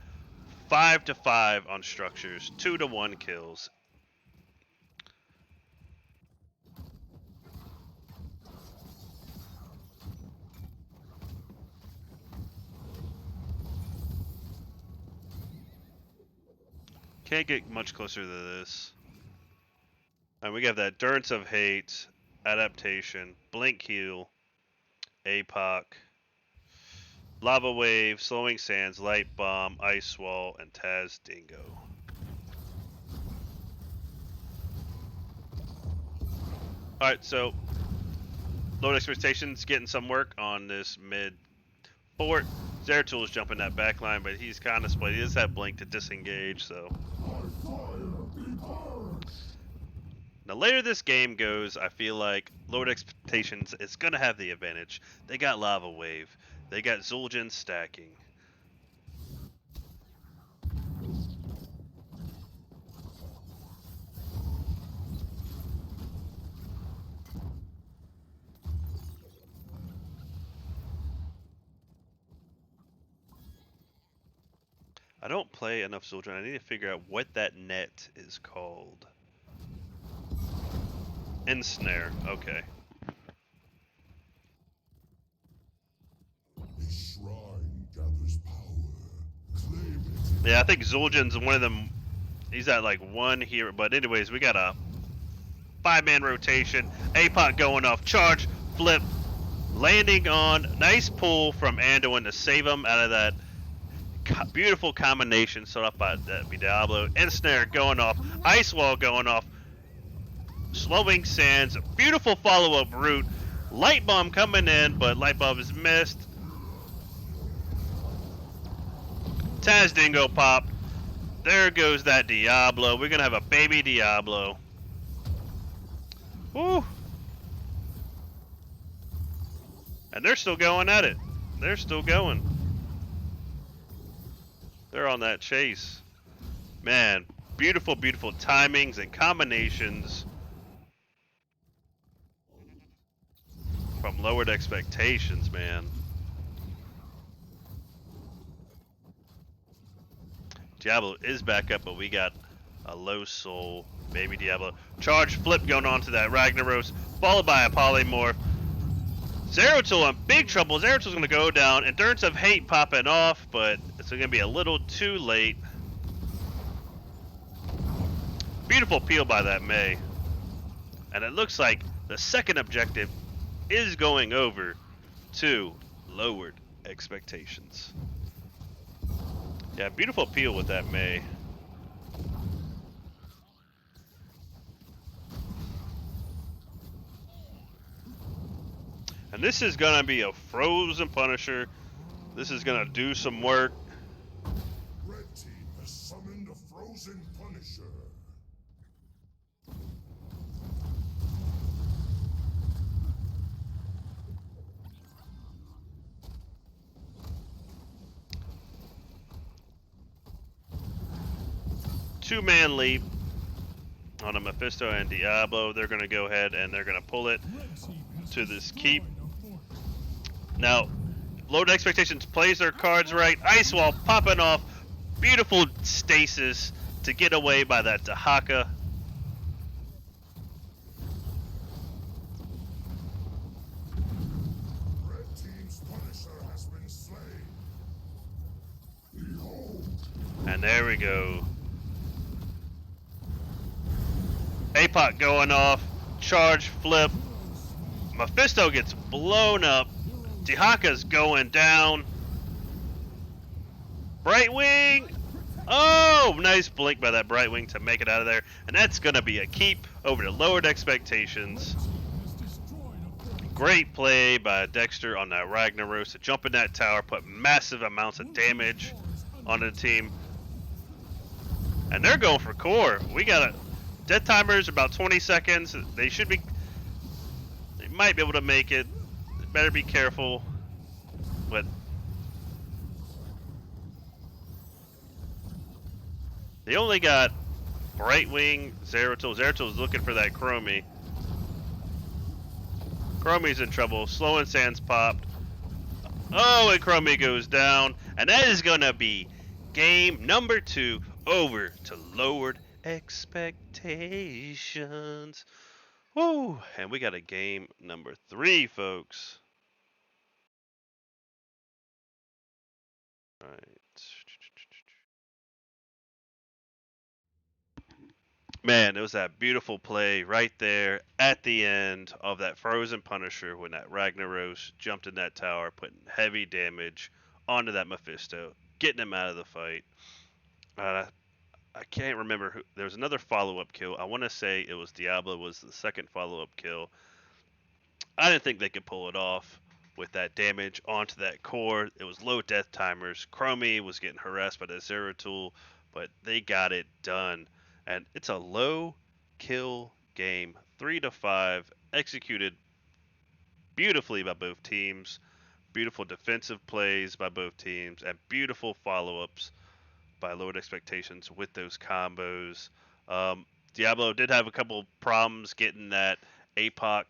5 to 5 on structures, 2 to 1 kills. Can't get much closer to this. And we got that Endurance of Hate, Adaptation, Blink Heal, APOC, Lava Wave, Slowing Sands, Light Bomb, Ice Wall, and Taz Dingo. Alright, so Lord Expectations getting some work on this mid fort. Zeratul is jumping that back line, but he's kind of split. He does have Blink to disengage, so. Now later this game goes, I feel like Lord Expectations is going to have the advantage. They got Lava Wave. They got Zul'jin stacking. I don't play enough Zul'jin. I need to figure out what that net is called. Ensnare, okay. A shrine gathers power. Claim it. Yeah, I think Zul'jin's one of them. He's at like 1 here, but anyways, we got a 5-man rotation. APOC going off, charge, flip, landing on, nice pull from Anduin to save him out of that beautiful combination set up by Diablo. Ensnare going off, Ice Wall going off, Slowing Sands, beautiful follow-up route, Light Bomb coming in, but Light Bomb is missed. Taz Dingo pop. There goes that Diablo. We're gonna have a baby Diablo. Woo! And they're still going at it. They're still going. They're on that chase. Man, beautiful, beautiful timings and combinations from Lowered Expectations, man. Diablo is back up, but we got a low soul baby Diablo. Charge flip going on to that Ragnaros, followed by a polymorph. Zeratul in big trouble. Zeratul's going to go down. Endurance of Hate popping off, but it's going to be a little too late. Beautiful peel by that May. And it looks like the second objective is going over to Lowered Expectations. Yeah, beautiful peel with that May. And this is going to be a Frozen Punisher. This is going to do some work. Red team has summoned a frozen Punisher. Two-man leap on a Mephisto and Diablo. They're going to go ahead and they're going to pull it to this keep. Now, Lowered Expectations plays their cards right. Ice Wall popping off. Beautiful stasis to get away by that Dahaka. Red team's Punisher has been slain. Behold. And there we go. APOC going off. Charge, flip. Mephisto gets blown up. Dahaka's going down. Brightwing! Oh, nice blink by that Brightwing to make it out of there. And that's going to be a keep over to Lowered Expectations. Great play by Dexter on that Ragnaros to jump in that tower, put massive amounts of damage on the team. And they're going for core. We got a death timers about 20 seconds. They might be able to make it. Better be careful. But they only got Brightwing, Zeratul. Zeratul's looking for that Chromie. Chromie's in trouble. Slow and Sands popped. Oh, and Chromie goes down. And that is going to be game number 2 over to Lowered Expectations. Woo! And we got a game number 3, folks. All right. Man, it was that beautiful play right there at the end of that Frozen Punisher when that Ragnaros jumped in that tower, putting heavy damage onto that Mephisto, getting him out of the fight. I can't remember who. There was another follow-up kill. I want to say it was Diablo was the second follow-up kill. I didn't think they could pull it off with that damage onto that core. It was low death timers. Chromie was getting harassed by the Zeratul, but they got it done. And it's a low kill game, 3-5, executed beautifully by both teams. Beautiful defensive plays by both teams, and beautiful follow-ups by Lowered Expectations with those combos. Diablo did have a couple problems getting that APOC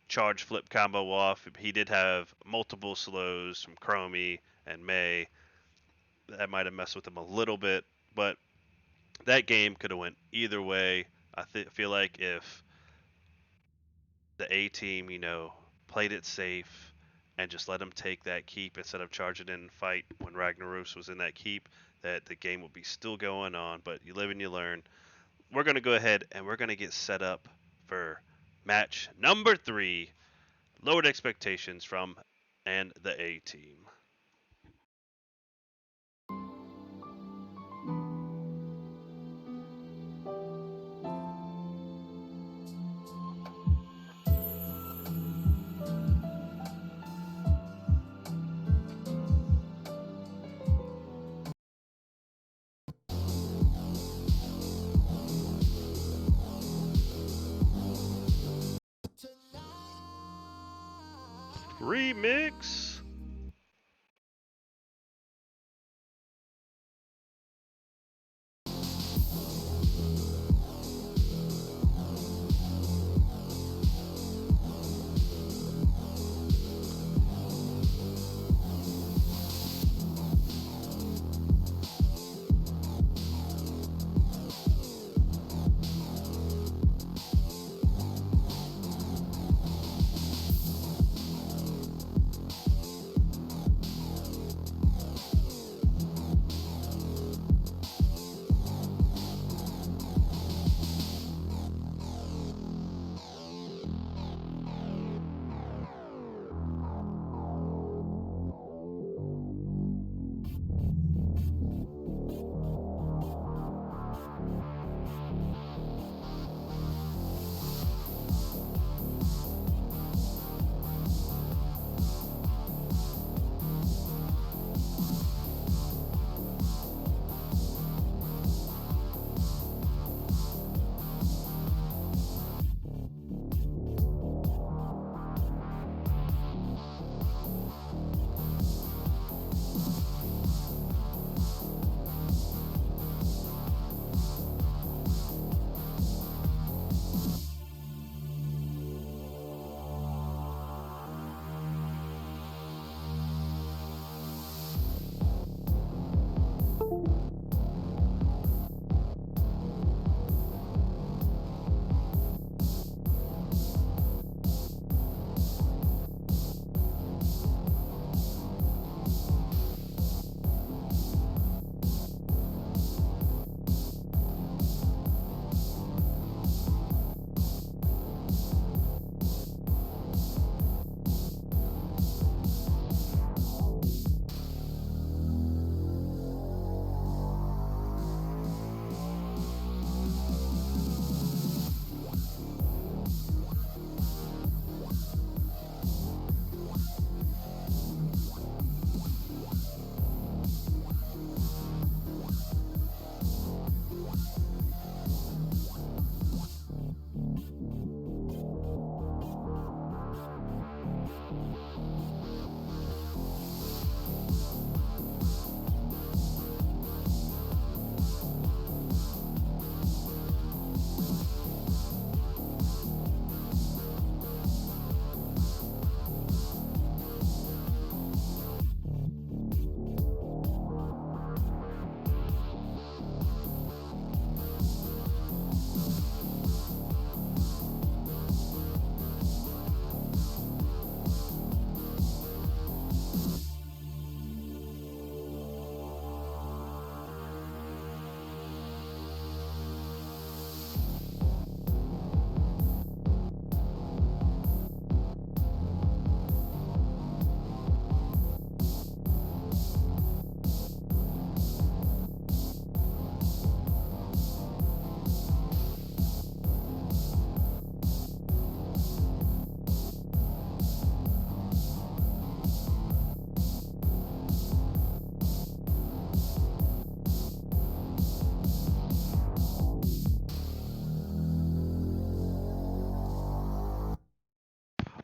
charge flip combo off. He did have multiple slows from Chromie and May. That might have messed with him a little bit, but that game could have went either way. I feel like if the A team, played it safe and just let him take that keep instead of charging in and fight when Ragnaros was in that keep, that the game will be still going on. But you live and you learn. We're going to go ahead and we're going to get set up for match number 3, Lowered Expectations from and the A team. Remix.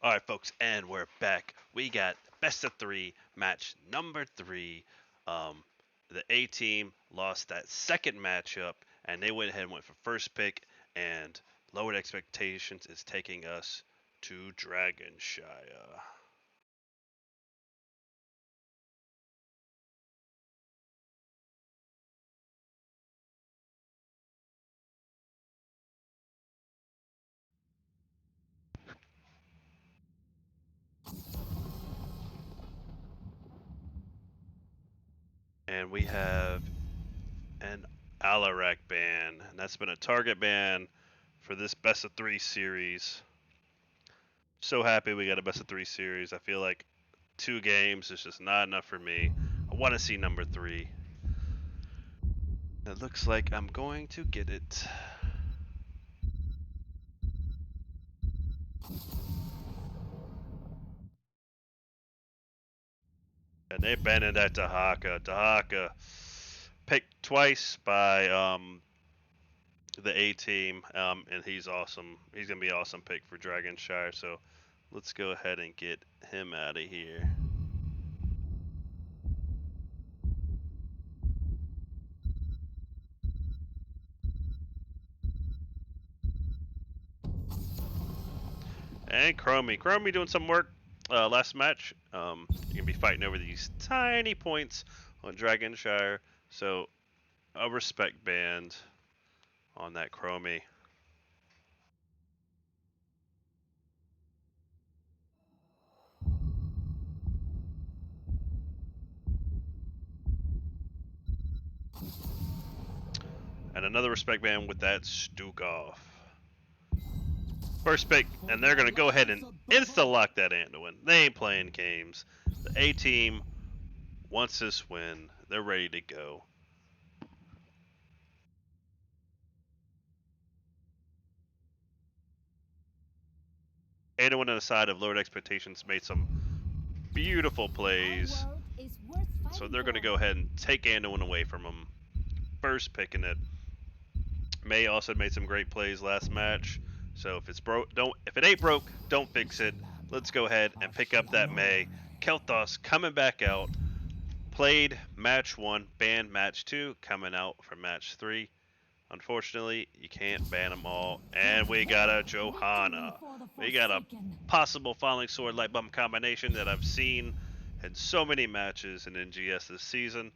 All right, folks, and we're back. We got best of three match number three. Um, the A team lost that second matchup, and they went ahead and went for first pick. And Lowered Expectations is taking us to Dragonshire. And we have an Alarak ban, and that's been a target ban for this best of three series. So happy we got a best of three series. I feel like 2 games is just not enough for me. I want to see number three. It looks like I'm going to get it. And they banned that Dahaka. Dahaka picked twice by the A team, and he's awesome. He's gonna be an awesome pick for Dragonshire. So Let's go ahead and get him out of here. And Chromie doing some work last match. You're gonna be fighting over these tiny points on Dragonshire, so a respect band on that Chromie. And another respect band with that Stukov. First pick, and they're going to go ahead and insta-lock that Anduin. They ain't playing games. The A-team wants this win. They're ready to go. Anduin on the side of lowered expectations made some beautiful plays. So they're going to go ahead and take Anduin away from him. First picking it. May also made some great plays last match. So if it's broke, if it ain't broke, don't fix it. Let's go ahead and pick up that May. Kel'Thas coming back out. Played match 1, banned match 2, coming out for match 3. Unfortunately, you can't ban them all. And we got a Johanna. We got a possible Falling Sword Light Bump combination that I've seen in so many matches in NGS this season.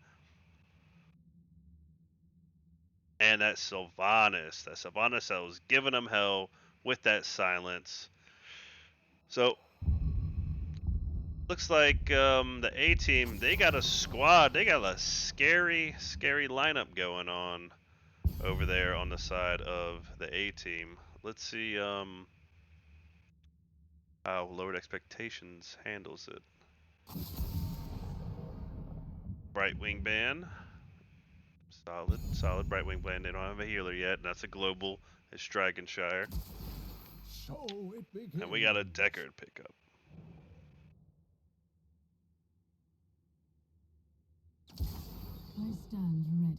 And that Sylvanas. That was giving them hell with that silence. So, looks like the A-team, they got a squad. They got a scary, scary lineup going on over there on the side of the A-team. Let's see how Lowered Expectations handles it. Brightwing Band. Solid Brightwing Band. They don't have a healer yet, and that's a global. It's Dragonshire. So it begins. And we got a Deckard pickup. I stand ready.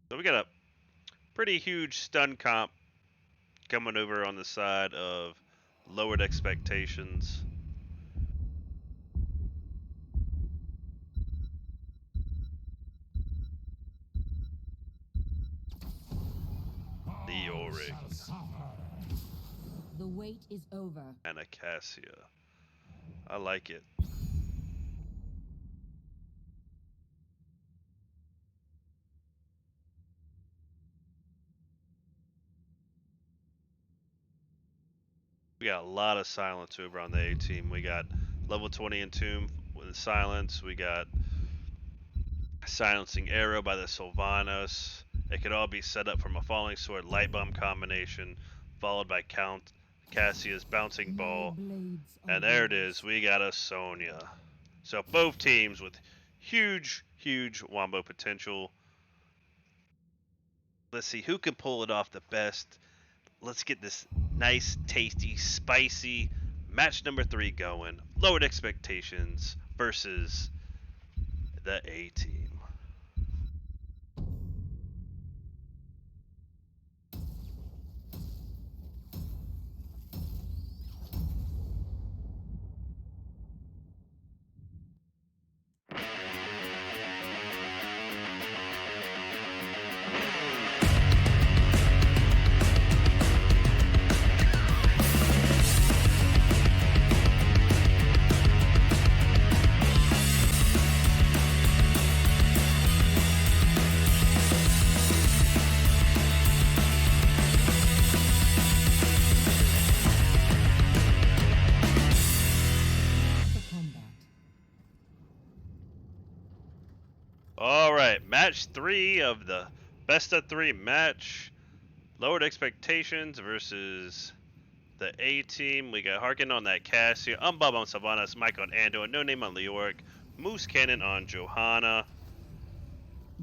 So we got a pretty huge stun comp coming over on the side of Lowered Expectations. The O-Ring. The wait is over. And a Cassia. I like it. We got a lot of silence over on the A-team. We got level 20 Entomb with silence. We got silencing arrow by the Sylvanas. It could all be set up from a falling sword light bomb combination, followed by Cassia's bouncing ball. And there it is. We got a Sonya. So both teams with huge, huge wombo potential. Let's see who can pull it off the best. Let's get this nice, tasty, spicy match number 3 going. Lowered Expectations versus the A-team. All right, match 3 of the best of 3 match. Lowered Expectations versus the A-team. We got Harkin on that Cassia, Bob on Sylvanas, Mike on Anduin, No Name on Leoric, Moose Cannon on Johanna,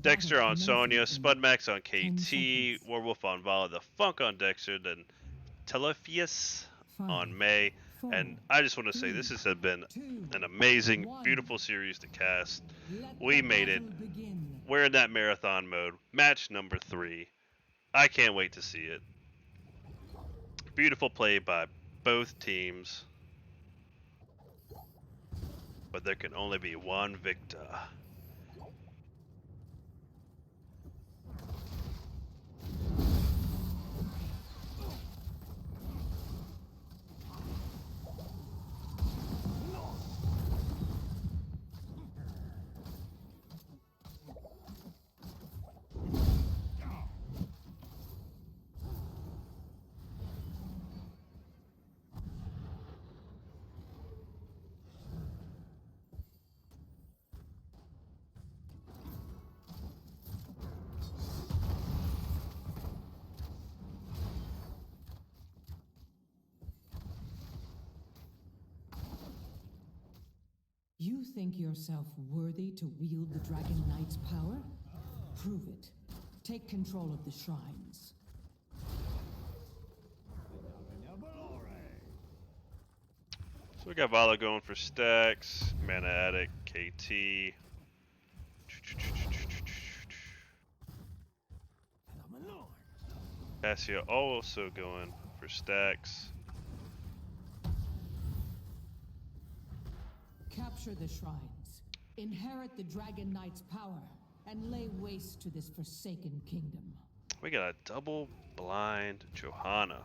Dexter on Sonya, Spudmax on KT, Warwolf on Vala, the Funk on Dexter, then Telefius on May, And I just want to say this has been an amazing, beautiful series to cast. We made it. We're in that marathon mode. Match number 3. I can't wait to see it. Beautiful play by both teams. But there can only be one victor. You think yourself worthy to wield the Dragon Knight's power? Prove it. Take control of the shrines. So we got Vala going for stacks, Mana Addict, KT. Cassia also going for stacks. Capture the shrines, inherit the Dragon Knight's power, and lay waste to this forsaken kingdom. We got a double blind Johanna.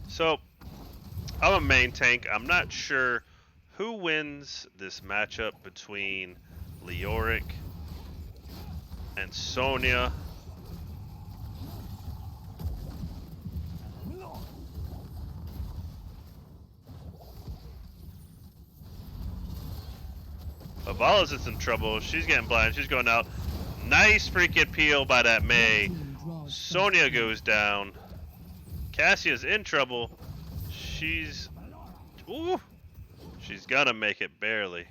So, I'm a main tank. I'm not sure who wins this matchup between Leoric and Sonya. But Vala's in some trouble. She's getting blind. She's going out. Nice freaking peel by that Mei. Sonya goes down. Cassia's in trouble. She's... Ooh! She's gonna make it barely.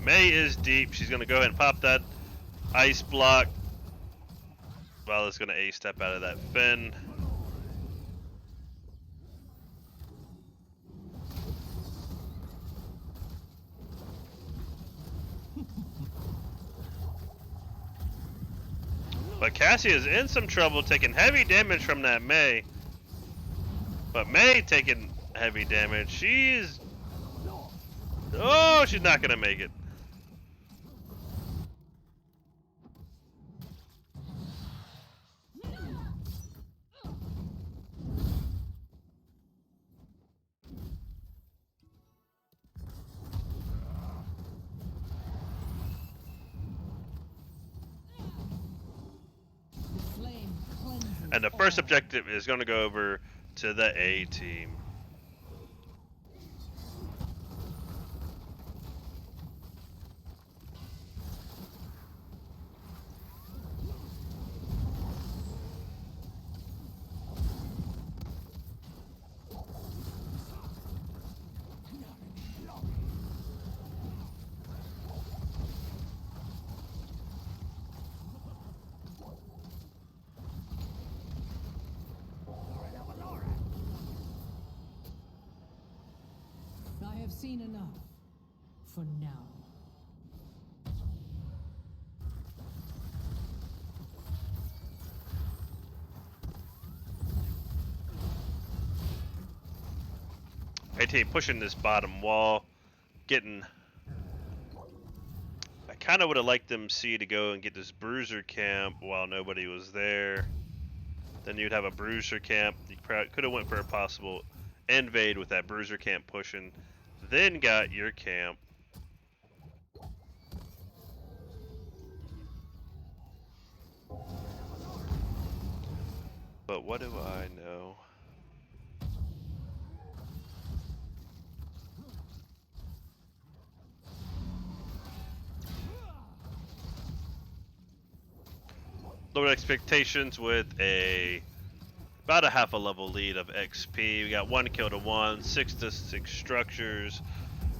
Mei is deep. She's gonna go ahead and pop that ice block. Vala's gonna A-step out of that Finn. But Cassie is in some trouble, taking heavy damage from that Mei. But Mei taking heavy damage. She's... Oh, she's not gonna make it. And the first objective is going to go over to the A team. I have seen enough. For now. A team pushing this bottom wall, getting kind of would have liked them to go and get this bruiser camp while nobody was there. Then you'd have a bruiser camp. You could have went for a possible invade with that bruiser camp pushing, then got your camp. But what do I know? Lowered Expectations with about a half a level lead of XP. We got 1 kill to 1, 6 to 6 structures.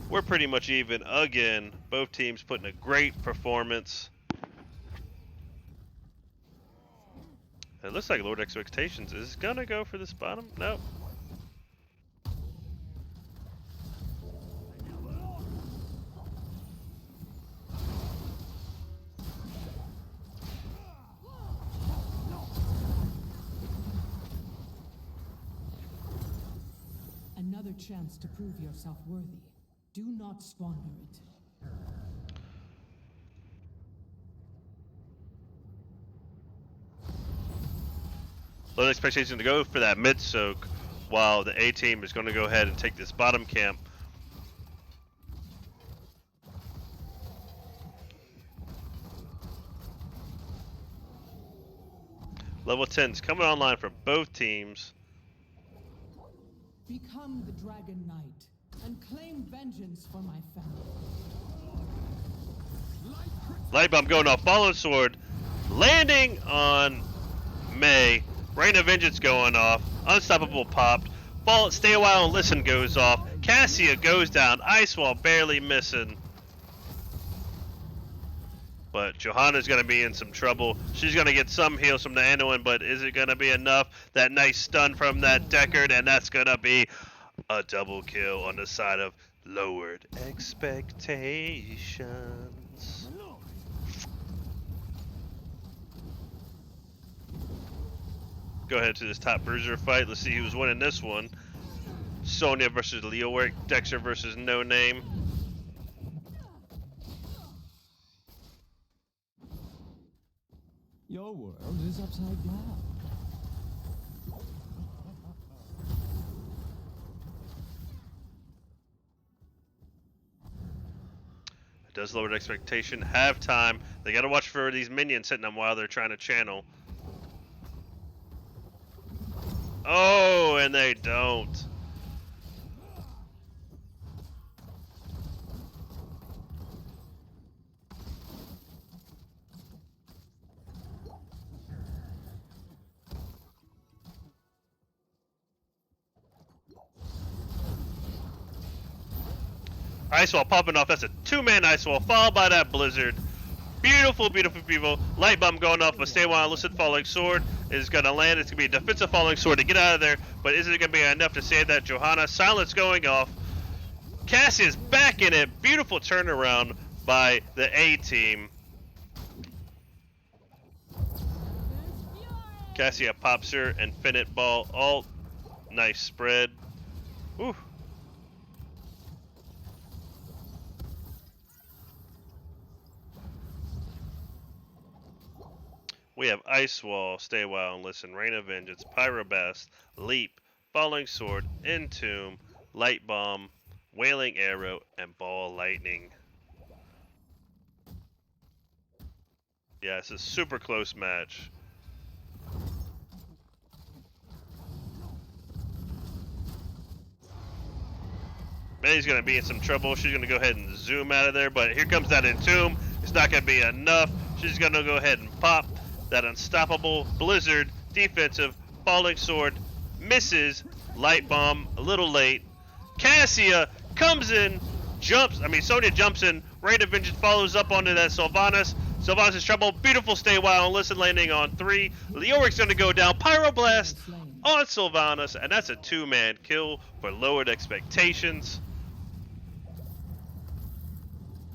We're pretty much even again. Both teams putting a great performance. It looks like Lowered Expectations is gonna go for this bottom. Nope. Another chance to prove yourself worthy. Do not squander it. Lowered Expectations to go for that mid soak, while the A team is going to go ahead and take this bottom camp. Level 10's coming online for both teams. Become the Dragon Knight and claim vengeance for my family. Light bomb going off, Fallen Sword, landing on May. Rain of Vengeance going off, Unstoppable popped, Stay a While and Listen goes off, Cassia goes down, Ice Wall barely missing. But Johanna's going to be in some trouble. She's going to get some heals from the Anduin, but is it going to be enough? That nice stun from that Deckard, and that's going to be a double kill on the side of Lowered Expectations. Go ahead to this top bruiser fight. Let's see who's winning this one. Sonya versus Leoric, Dexter versus No Name. Your world is upside down. Does Lowered Expectation have time? They got to watch for these minions hitting them while they're trying to channel. Oh, and they don't. Ice Wall popping off. That's a 2-man Ice Wall followed by that Blizzard. Beautiful, beautiful people. Light bomb going off, but Stay a While, Listen, Falling Sword is going to land. It's going to be a defensive Falling Sword to get out of there, but is it going to be enough to save that Johanna? Silence going off. Cassia's back in it. Beautiful turnaround by the A team. Cassia pops her, Infinite Ball ult. Nice spread. Whew. We have Ice Wall, Stay a While and Listen, Rain of Vengeance, Pyrobast, Leap, Falling Sword, Entomb, Light Bomb, Wailing Arrow, and Ball Lightning. Yeah, it's a super close match. May's going to be in some trouble. She's going to go ahead and zoom out of there, but here comes that Entomb. It's not going to be enough. She's going to go ahead and pop that Unstoppable Blizzard, defensive, Falling Sword, misses, Light Bomb, a little late. Cassia comes in, Sonya jumps in, Rain of Vengeance follows up onto that Sylvanas. Sylvanas is trouble, beautiful Stay a While and Listen landing on 3. Leoric's going to go down, Pyroblast on Sylvanas, and that's a 2-man kill for Lowered Expectations.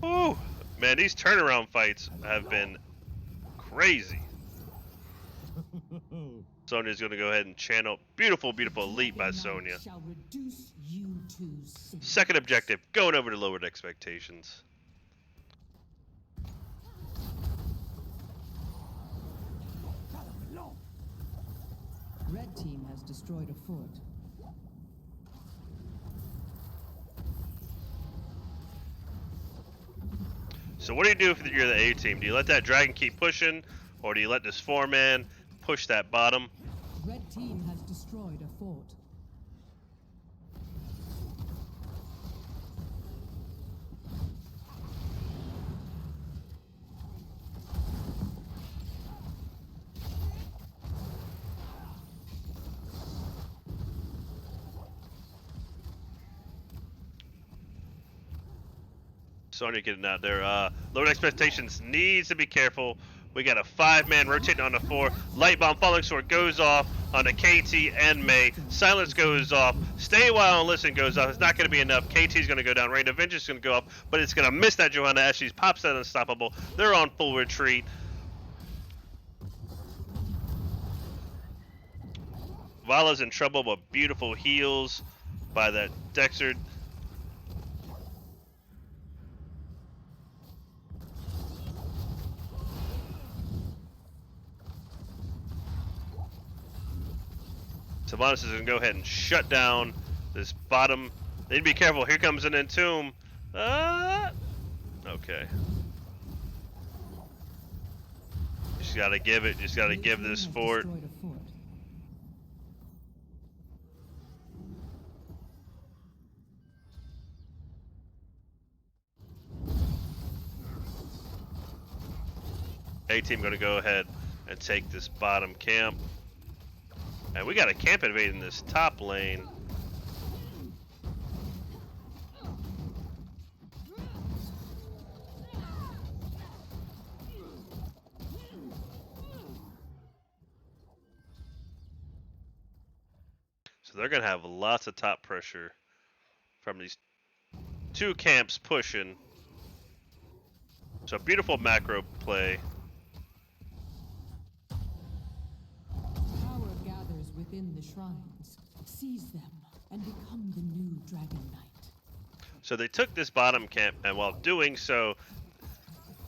Ooh, man, these turnaround fights have been crazy. Sonya's going to go ahead and channel. Beautiful, beautiful leap by Sonya. Second objective, going over to Lowered Expectations. has destroyed a fort. So what do you do if you're the A team? Do you let that dragon keep pushing, or do you let this 4-man push that bottom? Red team has destroyed a fort. Sonya getting out there. Load Expectations needs to be careful. We got a 5-man rotating on the 4. Light Bomb Falling Sword goes off on the KT and May. Silence goes off. Stay a while and listen goes off. It's not going to be enough. KT's going to go down. Rain of Vengeance is going to go up, but it's going to miss that Johanna as she pops that Unstoppable. They're on full retreat. Vala's in trouble, but beautiful heals by that Dexter. Sylvanas is going to go ahead and shut down this bottom. They need to be careful. Here comes an Entomb. Okay. Just got to give it. Just got to give this fort. A-team going to go ahead and take this bottom camp. And we got a camp invading this top lane. So they're going to have lots of top pressure from these two camps pushing. So beautiful macro play. Power gathers within the shrines. Seize them and become the new Dragon Knight. So they took this bottom camp, and while doing so,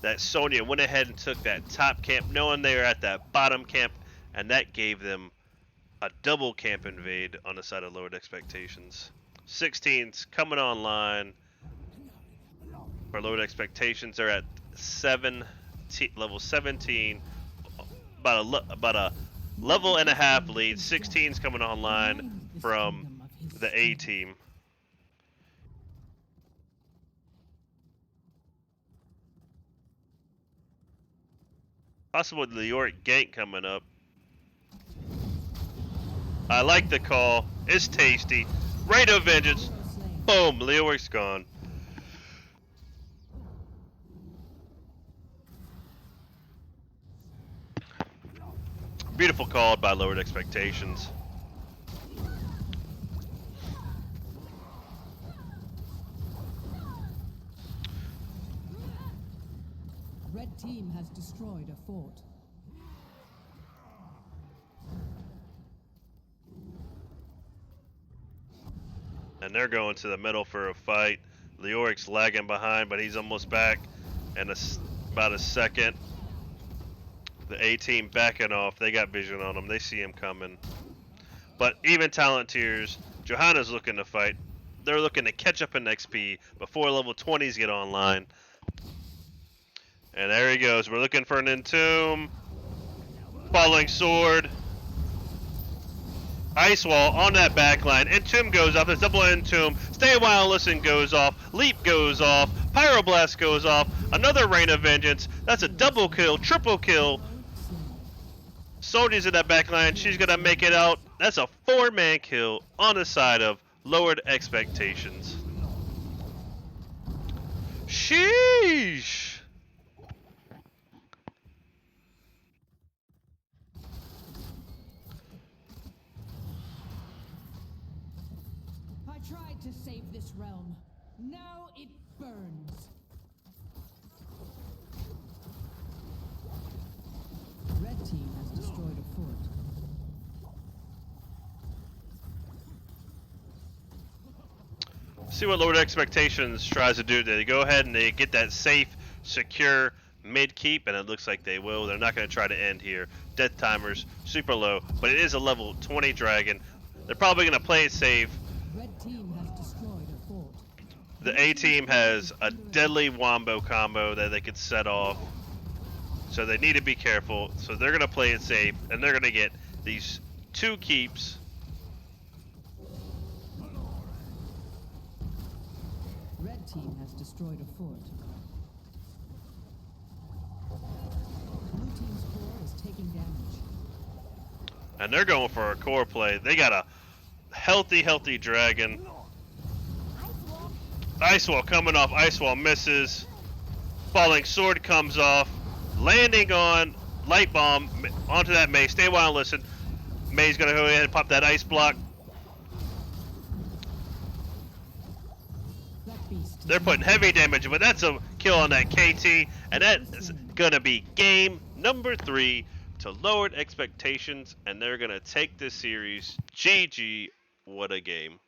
that Sonya went ahead and took that top camp, knowing they were at that bottom camp, and that gave them a double camp invade on the side of Lowered Expectations. 16's coming online for Lowered Expectations. They're at level 17, about a level and a half lead. 16's coming online from the A team. Possible New York gank coming up. I like the call. It's tasty. Rain of Vengeance. Boom. Leorick's gone. Beautiful call by Lowered Expectations. Red team has destroyed a fort. And they're going to the middle for a fight. Leorick's lagging behind, but he's almost back in about a second. The A team backing off. They got vision on him. They see him coming. But even Talontiers, Johanna's looking to fight. They're looking to catch up in XP before level 20s get online. And there he goes. We're looking for an Entomb. Falling Sword. Ice Wall on that backline. Entomb goes off. There's double Entomb. Stay a while and listen goes off. Leap goes off. Pyroblast goes off. Another Rain of Vengeance. That's a double kill. Triple kill. Sonya's in that backline. She's going to make it out. That's a 4-man kill on the side of Lowered Expectations. Sheesh. I tried to save this realm. Now it burns. Red team has destroyed a fort. See what Lowered Expectations tries to do. They go ahead and they get that safe, secure mid keep, and it looks like they will. They're not going to try to end here. Death timer's super low, but it is a level 20 dragon. They're probably going to play it safe. Red team has destroyed a fort. The A team has a deadly wombo combo that they could set off, so they need to be careful. So they're going to play it safe, and they're going to get these 2 keeps. Red team has destroyed a fort. Blue team's core is taking damage. And they're going for a core play. They got a healthy dragon. Ice Wall coming off. Ice Wall misses. Falling Sword comes off. Landing on Light Bomb onto that Mei. Stay a while and listen. Mei's going to go ahead and pop that Ice Block. They're putting heavy damage, but that's a kill on that KT. And that's going to be game number 3 to Lowered Expectations. And they're going to take this series. GG. What a game.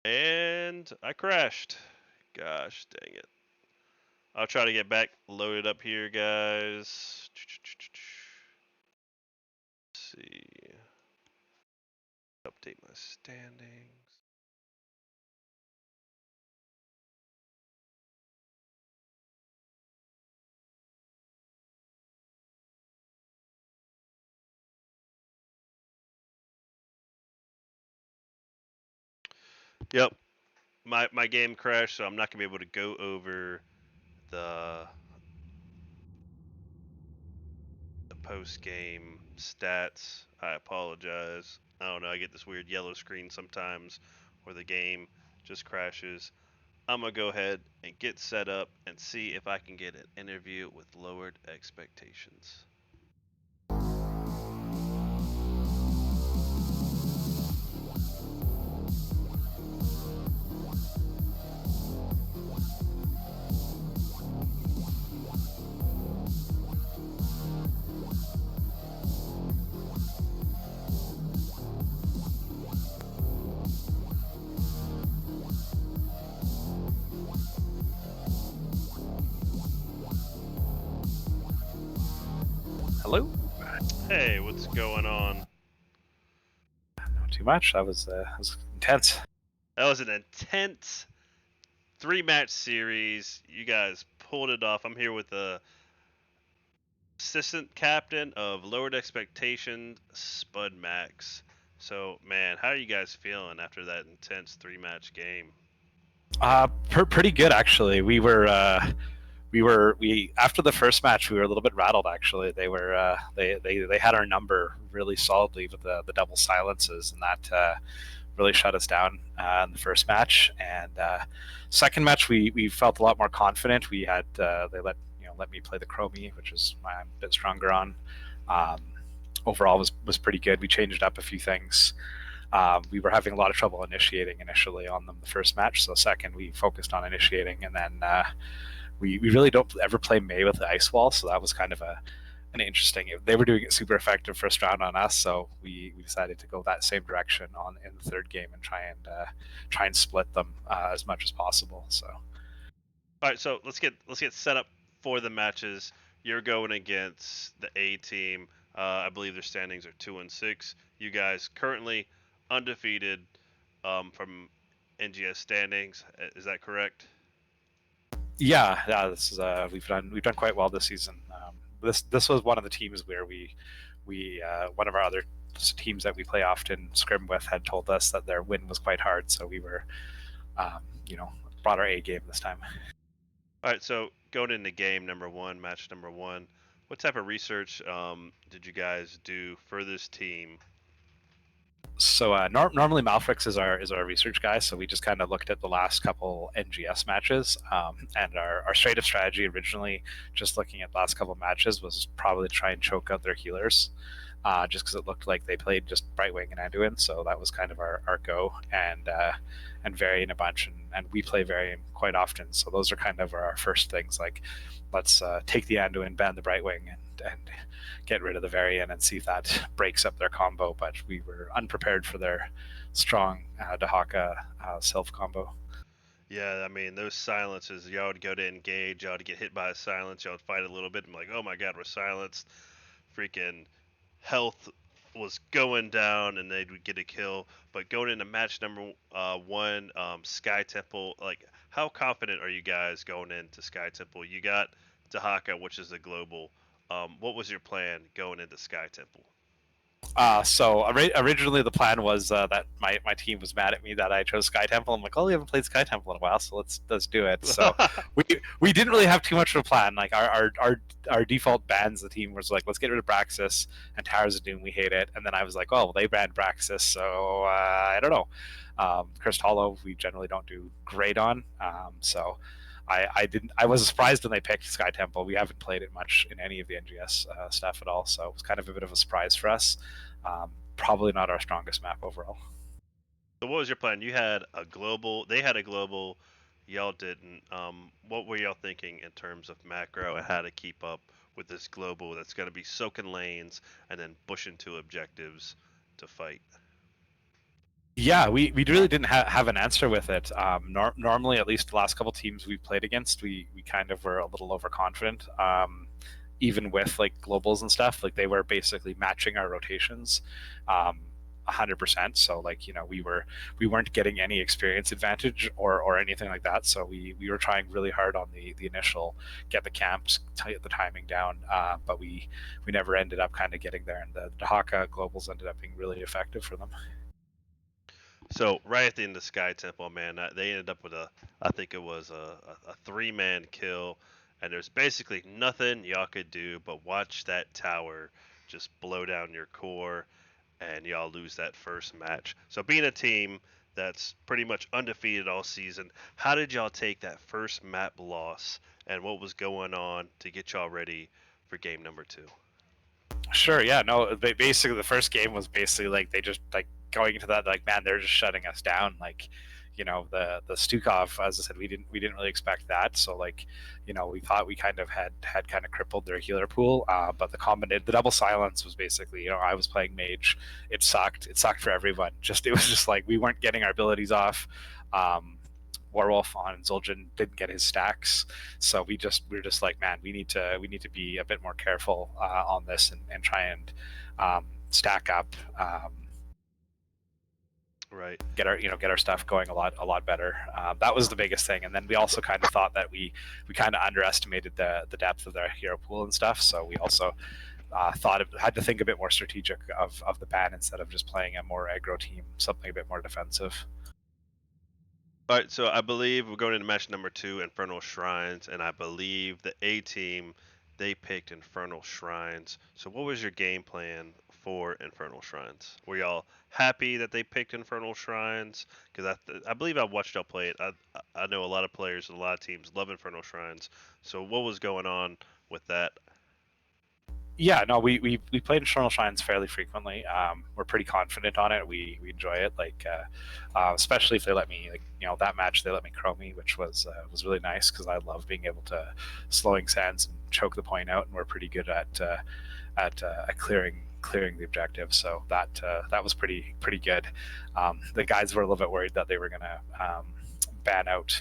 And I crashed. Gosh dang it. I'll try to get back loaded up here, guys. Let's see. Update my standings. Yep. My game crashed, so I'm not gonna be able to go over the post game stats. I apologize. I don't know, I get this weird yellow screen sometimes where the game just crashes. I'm gonna go ahead and get set up and see if I can get an interview with Lowered Expectations. Hello? Hey, what's going on? Not too much. That was intense. That was an intense 3-match series. You guys pulled it off. I'm here with the assistant captain of Lowered Expectations, Spud Max. So, man, how are you guys feeling after that intense 3-match game? Pretty good actually. We after the first match we were a little bit rattled actually. They were they had our number really solidly with the double silences, and that really shut us down in the first match. And second match we felt a lot more confident. We had they let me play the Chromie, which is I'm a bit stronger on. Overall was pretty good. We changed up a few things. We were having a lot of trouble initiating initially on them the first match, so second we focused on initiating, and then we really don't ever play Mei with the Ice Wall, so that was kind of an interesting. They were doing it super effective first round on us, so we decided to go that same direction in the third game and try and split them as much as possible. So, all right, so let's get set up for the matches. You're going against the A team. I believe their standings are 2-6. You guys currently undefeated from NGS standings. Is that correct? yeah. This is we've done quite well this season. This was one of the teams where we one of our other teams that we play often scrim with had told us that their win was quite hard, so we were brought our A game this time. All right, so going into game number 1, match number 1, what type of research did you guys do for this team? So normally Malfrix is our research guy, so we just kind of looked at the last couple NGS matches, and our straight up strategy originally, just looking at the last couple matches, was probably to try and choke out their healers, just because it looked like they played just Brightwing and Anduin, so that was kind of our go, and varying a bunch and we play Varian quite often. So those are kind of our first things. Like, let's take the Anduin, ban the Brightwing, and get rid of the Varian and see if that breaks up their combo. But we were unprepared for their strong Dahaka Sylph combo. Yeah, I mean those silences. Y'all would go to engage. Y'all would get hit by a silence. Y'all would fight a little bit. I'm like, oh my god, we're silenced. Freaking health was going down, and they would get a kill. But going into match number one, Sky Temple. Like, how confident are you guys going into Sky Temple? You got Dahaka, which is a global. What was your plan going into Sky Temple? So originally the plan was that my team was mad at me that I chose Sky Temple. I'm like, oh, we haven't played Sky Temple in a while, so let's do it. So we didn't really have too much of a plan. Like our default bans, the team was like, let's get rid of Braxis and Towers of Doom. We hate it. And then I was like, oh, well, they banned Braxis, so I don't know. Cursed Hollow we generally don't do great on. So I was surprised when they picked Sky Temple. We haven't played it much in any of the NGS stuff at all, so it was kind of a bit of a surprise for us. Probably not our strongest map overall. So what was your plan? You had a global. They had a global. Y'all didn't. What were y'all thinking in terms of macro and how to keep up with this global that's going to be soaking lanes and then pushing to objectives to fight? Yeah, we really didn't have an answer with it. Normally, at least the last couple teams we played against, we kind of were a little overconfident. Even with like globals and stuff, like they were basically matching our rotations 100%. So like, you know, we weren't getting any experience advantage or anything like that. So we were trying really hard on the initial get the camps, get the timing down, but we never ended up kind of getting there. And the Dahaka globals ended up being really effective for them. So right at the end of Sky Temple, man, they ended up with I think it was a three-man kill, and there's basically nothing y'all could do but watch that tower just blow down your core, and y'all lose that first match. So being a team that's pretty much undefeated all season, how did y'all take that first map loss, and what was going on to get y'all ready for game number two? Sure. Yeah. No. Basically, the first game was basically like they just like going into that like, man, they're just shutting us down. Like, you know, the Stukov, as I said, we didn't really expect that. So like, you know, we thought we kind of had kind of crippled their healer pool. But the double silence was basically, you know, I was playing mage. It sucked. It sucked for everyone. It was just like we weren't getting our abilities off. Warwolf on Zul'jin didn't get his stacks, so we were just like, man, we need to be a bit more careful on this and try and stack up, Right. get our stuff going a lot better. That was the biggest thing, and then we also kind of thought that we kind of underestimated the depth of their hero pool and stuff. So we also had to think a bit more strategic of the ban instead of just playing a more aggro team, something a bit more defensive. All right, so I believe we're going into match number two, Infernal Shrines, and I believe the A team, they picked Infernal Shrines. So what was your game plan for Infernal Shrines? Were y'all happy that they picked Infernal Shrines? Because I believe I watched y'all play it. I know a lot of players and a lot of teams love Infernal Shrines. So what was going on with that? Yeah, no, we played Infernal Shrines fairly frequently. We're pretty confident on it. We enjoy it, like especially if they let me, like, you know, that match they let me chromie, which was really nice because I love being able to slowing sands and choke the point out, and we're pretty good at clearing the objective. So that was pretty good. The guys were a little bit worried that they were gonna ban out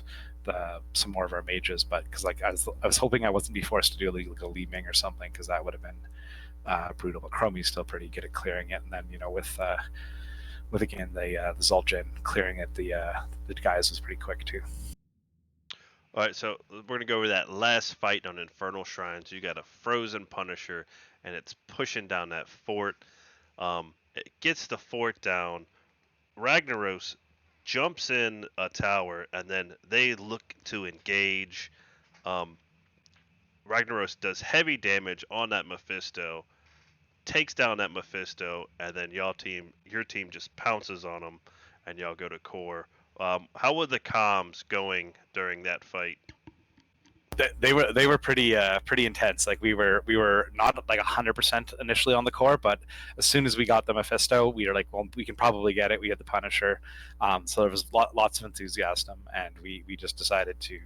some more of our mages, but because like I was hoping I wasn't be forced to do like a Li Ming or something, because that would have been brutal. But Chromie's still pretty good at clearing it, and then, you know, with again the Zul'jin clearing it, the guys was pretty quick too. All right, so we're gonna go over that last fight on Infernal Shrines. You got a frozen Punisher, and it's pushing down that fort. It gets the fort down. Ragnaros jumps in a tower, and then they look to engage. Um, Ragnaros does heavy damage on that Mephisto, takes down that Mephisto, and then your team just pounces on him, and y'all go to core. How were the comms going during that fight? They were pretty intense. Like we were not like 100% initially on the core, but as soon as we got the Mephisto, we were like, well, we can probably get it. We had the Punisher, so there was lots of enthusiasm, and we just decided to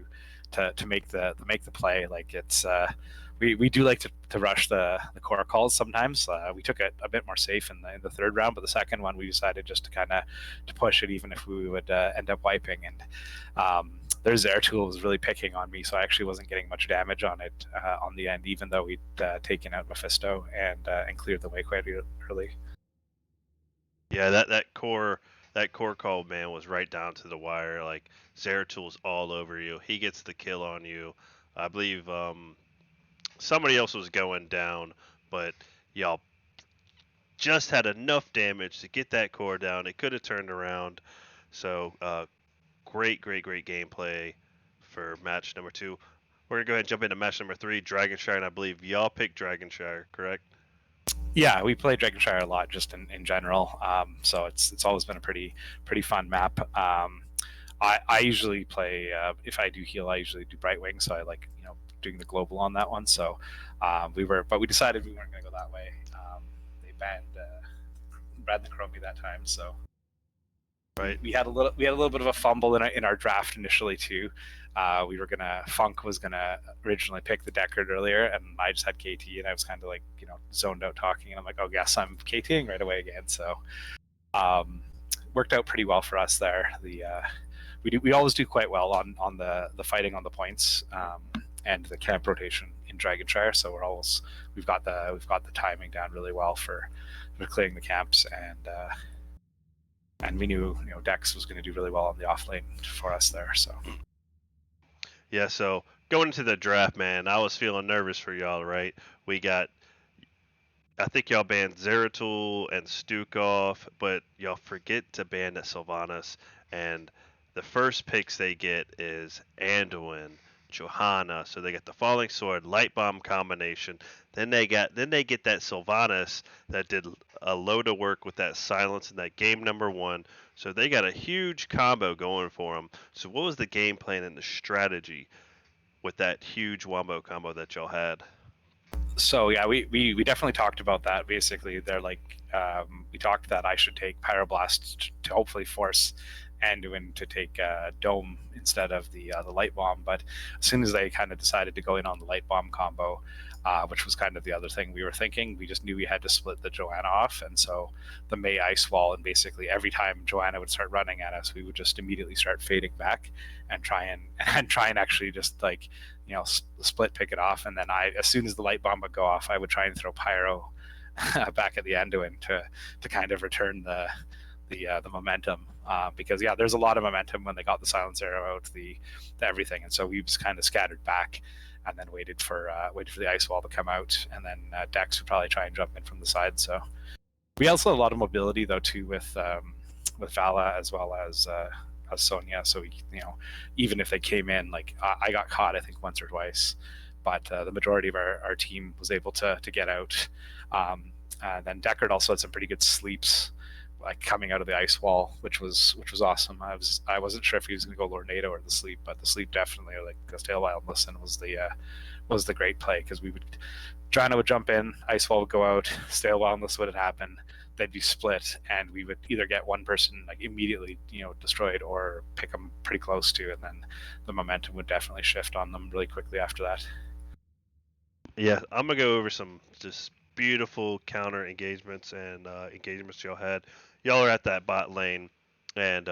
make the play. Like it's we do like to rush the core calls sometimes. We took it a bit more safe in the third round, but the second one we decided just to kind of to push it, even if we would end up wiping. And their Zeratul was really picking on me, so I actually wasn't getting much damage on it on the end, even though we'd taken out Mephisto and cleared the way quite early. Yeah, that core call, man, was right down to the wire. Like Zeratul's all over you. He gets the kill on you. I believe somebody else was going down, but y'all just had enough damage to get that core down. It could have turned around. So great gameplay for match number 2. We're gonna go ahead and jump into match number 3, Dragonshire, and I believe y'all picked Dragonshire, correct? Yeah, we play Dragonshire a lot just in general. So it's always been a pretty fun map. I usually play if I do heal, I usually do Brightwing, so I like doing the global on that one. So but we decided we weren't going to go that way. They banned the Chromie that time, so right. We had a little bit of a fumble in our draft initially too. Funk was gonna originally pick the Deckard earlier, and I just had KT, and I was kind of like zoned out talking, and I'm like, oh yes, I'm KTing right away again. So worked out pretty well for us there. We always do quite well on the fighting on the points and the camp rotation in Dragonshire. So we've got the timing down really well for clearing the camps, and we knew Dex was going to do really well on the off lane for us there. So yeah, so going into the draft, man, I was feeling nervous for y'all, right? I think y'all banned Zeratul and Stukov, but y'all forget to ban that Sylvanas. And the first picks they get is Anduin, Johanna. So they get the Falling Sword, Light Bomb combination. Then they get that Sylvanas that did a load of work with that silence in that game number 1. So they got a huge combo going for them. So what was the game plan and the strategy with that huge wombo combo that y'all had? So yeah, we definitely talked about that. Basically, they're like we talked that I should take Pyroblast to hopefully force Anduin to take Dome instead of the Light Bomb. But as soon as they kind of decided to go in on the Light Bomb combo, which was kind of the other thing we were thinking, we just knew we had to split the Johanna off, and so the Mei Ice Wall, and basically every time Johanna would start running at us, we would just immediately start fading back and try and actually just like split pick it off. And then as soon as the Light Bomb would go off, I would try and throw Pyro back at the Anduin to kind of return the momentum, because there's a lot of momentum when they got the silence arrow out, the everything, and so we just kind of scattered back and then waited for the ice wall to come out, and then Dex would probably try and jump in from the side. So we also had a lot of mobility though too with Vala as well as Sonya. So even if they came in, like I got caught I think once or twice, but the majority of our team was able to get out. And then Deckard also had some pretty good sleeps, like coming out of the ice wall, which was awesome. I wasn't sure if he was going to go Lornado or the sleep, but the sleep definitely, or like the Stale Wild Listen, was the great play, because Johanna would jump in, ice wall would go out, Stale Wildness would happen, they'd be split, and we would either get one person like immediately destroyed or pick them pretty close to, and then the momentum would definitely shift on them really quickly after that. Yeah, I'm gonna go over some just beautiful counter engagements and engagements y'all had. Y'all are at that bot lane, and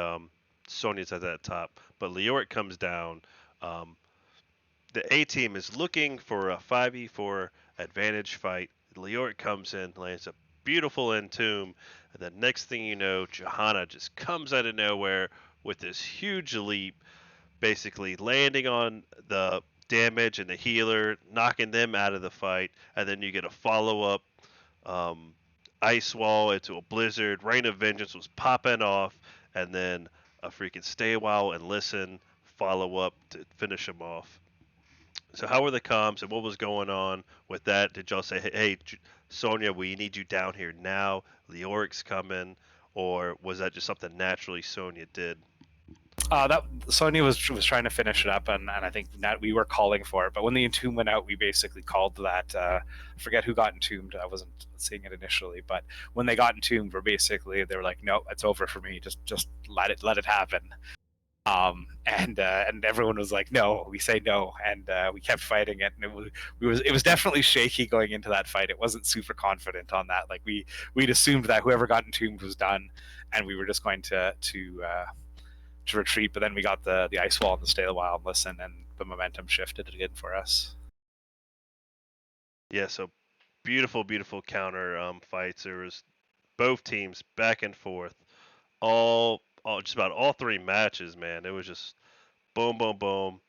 Sonya's at that top. But Leoric comes down. The A team is looking for a 5v4 advantage fight. Leoric comes in, lands a beautiful entomb, and the next thing you know, Johanna just comes out of nowhere with this huge leap, basically landing on the damage and the healer, knocking them out of the fight, and then you get a follow-up ice wall into a blizzard. Rain of Vengeance was popping off, and then a freaking stay a while and listen follow up to finish them off. So how were the comms and what was going on with that? Did y'all say, hey, Sonya, we need you down here now, Leoric's coming, or was that just something naturally Sonya did? That Sony was trying to finish it up, and I think that we were calling for it. But when the entomb went out, we basically called that. I forget who got entombed. I wasn't seeing it initially, but when they got entombed, they were like, "No, it's over for me. Just let it happen." And everyone was like, "No, we say no," and we kept fighting it, and it was definitely shaky going into that fight. It wasn't super confident on that. Like we'd assumed that whoever got entombed was done, and we were just going to retreat, but then we got the ice wall to stay a while and listen, and the momentum shifted again for us. Yeah, so beautiful, beautiful counter fights. There was both teams back and forth, all just about all three matches. Man, it was just boom, boom, boom.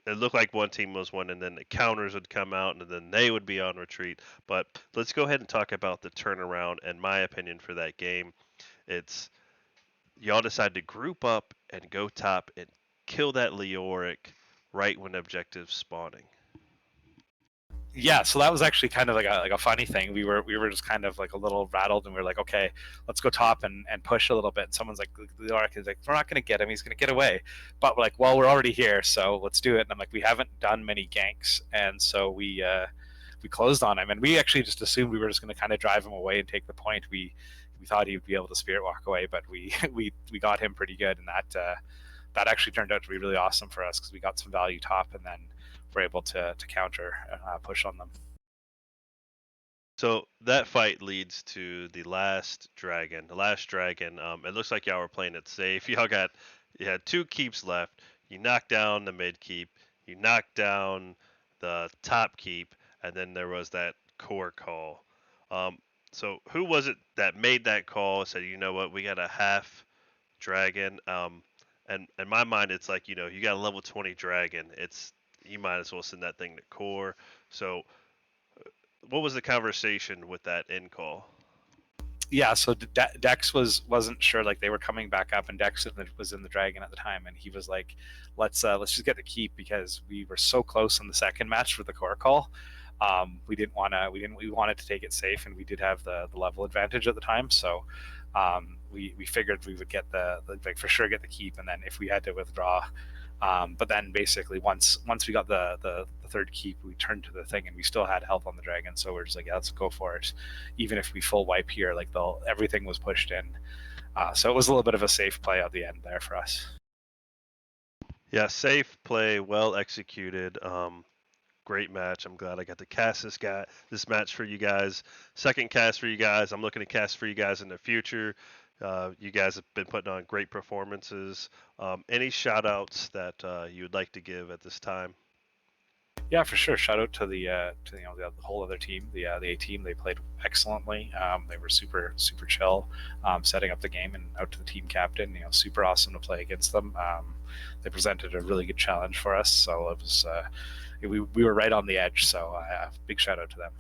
It looked like one team was winning, then the counters would come out, and then they would be on retreat. But let's go ahead and talk about the turnaround. And my opinion for that game, it's y'all decide to group up and go top and kill that Leoric right when objective's spawning. Yeah, so that was actually kind of like a funny thing. We were just kind of like a little rattled, and we were like, okay, let's go top and push a little bit. And someone's like, the Ark is like, we're not gonna get him. He's gonna get away. But we're like, well, we're already here, so let's do it. And I'm like, we haven't done many ganks, and so we closed on him, and we actually just assumed we were just gonna kind of drive him away and take the point. We thought he would be able to spirit walk away, but we got him pretty good, and that actually turned out to be really awesome for us because we got some value top, and then we're able to counter push on them. So that fight leads to the last dragon. The last dragon. It looks like y'all were playing it safe. You had two keeps left. You knocked down the mid keep. You knocked down the top keep, and then there was that core call. Um, so who was it that made that call? Said, you know what, we got a half dragon. And in my mind, it's like, you got a level 20 dragon. You might as well send that thing to core. So what was the conversation with that end call? Yeah, so Dex wasn't sure, like they were coming back up, and Dex was in the dragon at the time, and he was like, let's just get the keep because we were so close in the second match for the core call. We wanted to take it safe, and we did have the level advantage at the time, so we figured we would get the like for sure get the keep, and then if we had to withdraw. But then basically once we got the third keep, we turned to the thing, and we still had health on the dragon, so we're just like, yeah, let's go for it. Even if we full wipe here, like everything was pushed in. So it was a little bit of a safe play at the end there for us. Yeah, safe play, well executed. Great match. I'm glad I got to cast this match for you guys. Second cast for you guys. I'm looking to cast for you guys in the future. You guys have been putting on great performances. Any shout outs that you would like to give at this time? Yeah, for sure. Shout out to the whole other team, the A team. They played excellently. They were super chill, setting up the game, and out to the team captain. Super awesome to play against them. They presented a really good challenge for us, so it was we were right on the edge. So big shout out to them.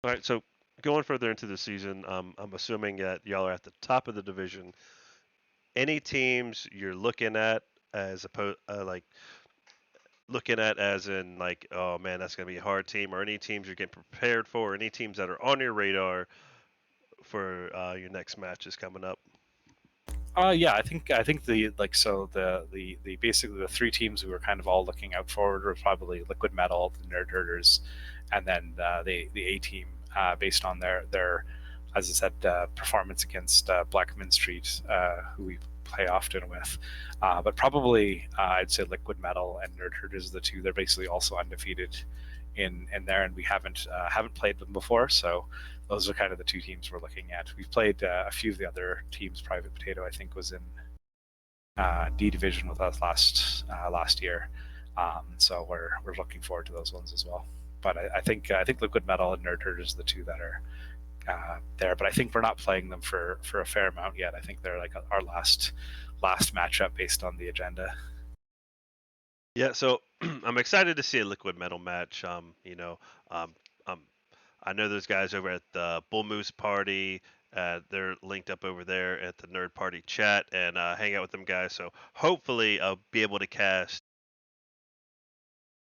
All right, so going further into the season, I'm assuming that y'all are at the top of the division. Any teams you're looking at as opposed like looking at as in like, oh man, that's gonna be a hard team, or any teams you're getting prepared for, or any teams that are on your radar for your next matches coming up? Yeah, I think the basically the three teams we were kind of all looking out forward were probably Liquid Metal, the Nerd Herders, and then the A team, based on their as I said, performance against Blackman Street, who we play often with. But probably I'd say Liquid Metal and Nerd Herders are the two. They're basically also undefeated in there, and we haven't played them before, so those are kind of the two teams we're looking at. We've played a few of the other teams. Private Potato, I think, was in D Division with us last year, so we're looking forward to those ones as well. But I think Liquid Metal and Nerd Herders are the two that are there. But I think we're not playing them for a fair amount yet. I think they're like our last matchup based on the agenda. Yeah, so I'm excited to see a Liquid Metal match. I know those guys over at the Bull Moose Party. They're linked up over there at the Nerd Party chat and hang out with them guys. So hopefully I'll be able to cast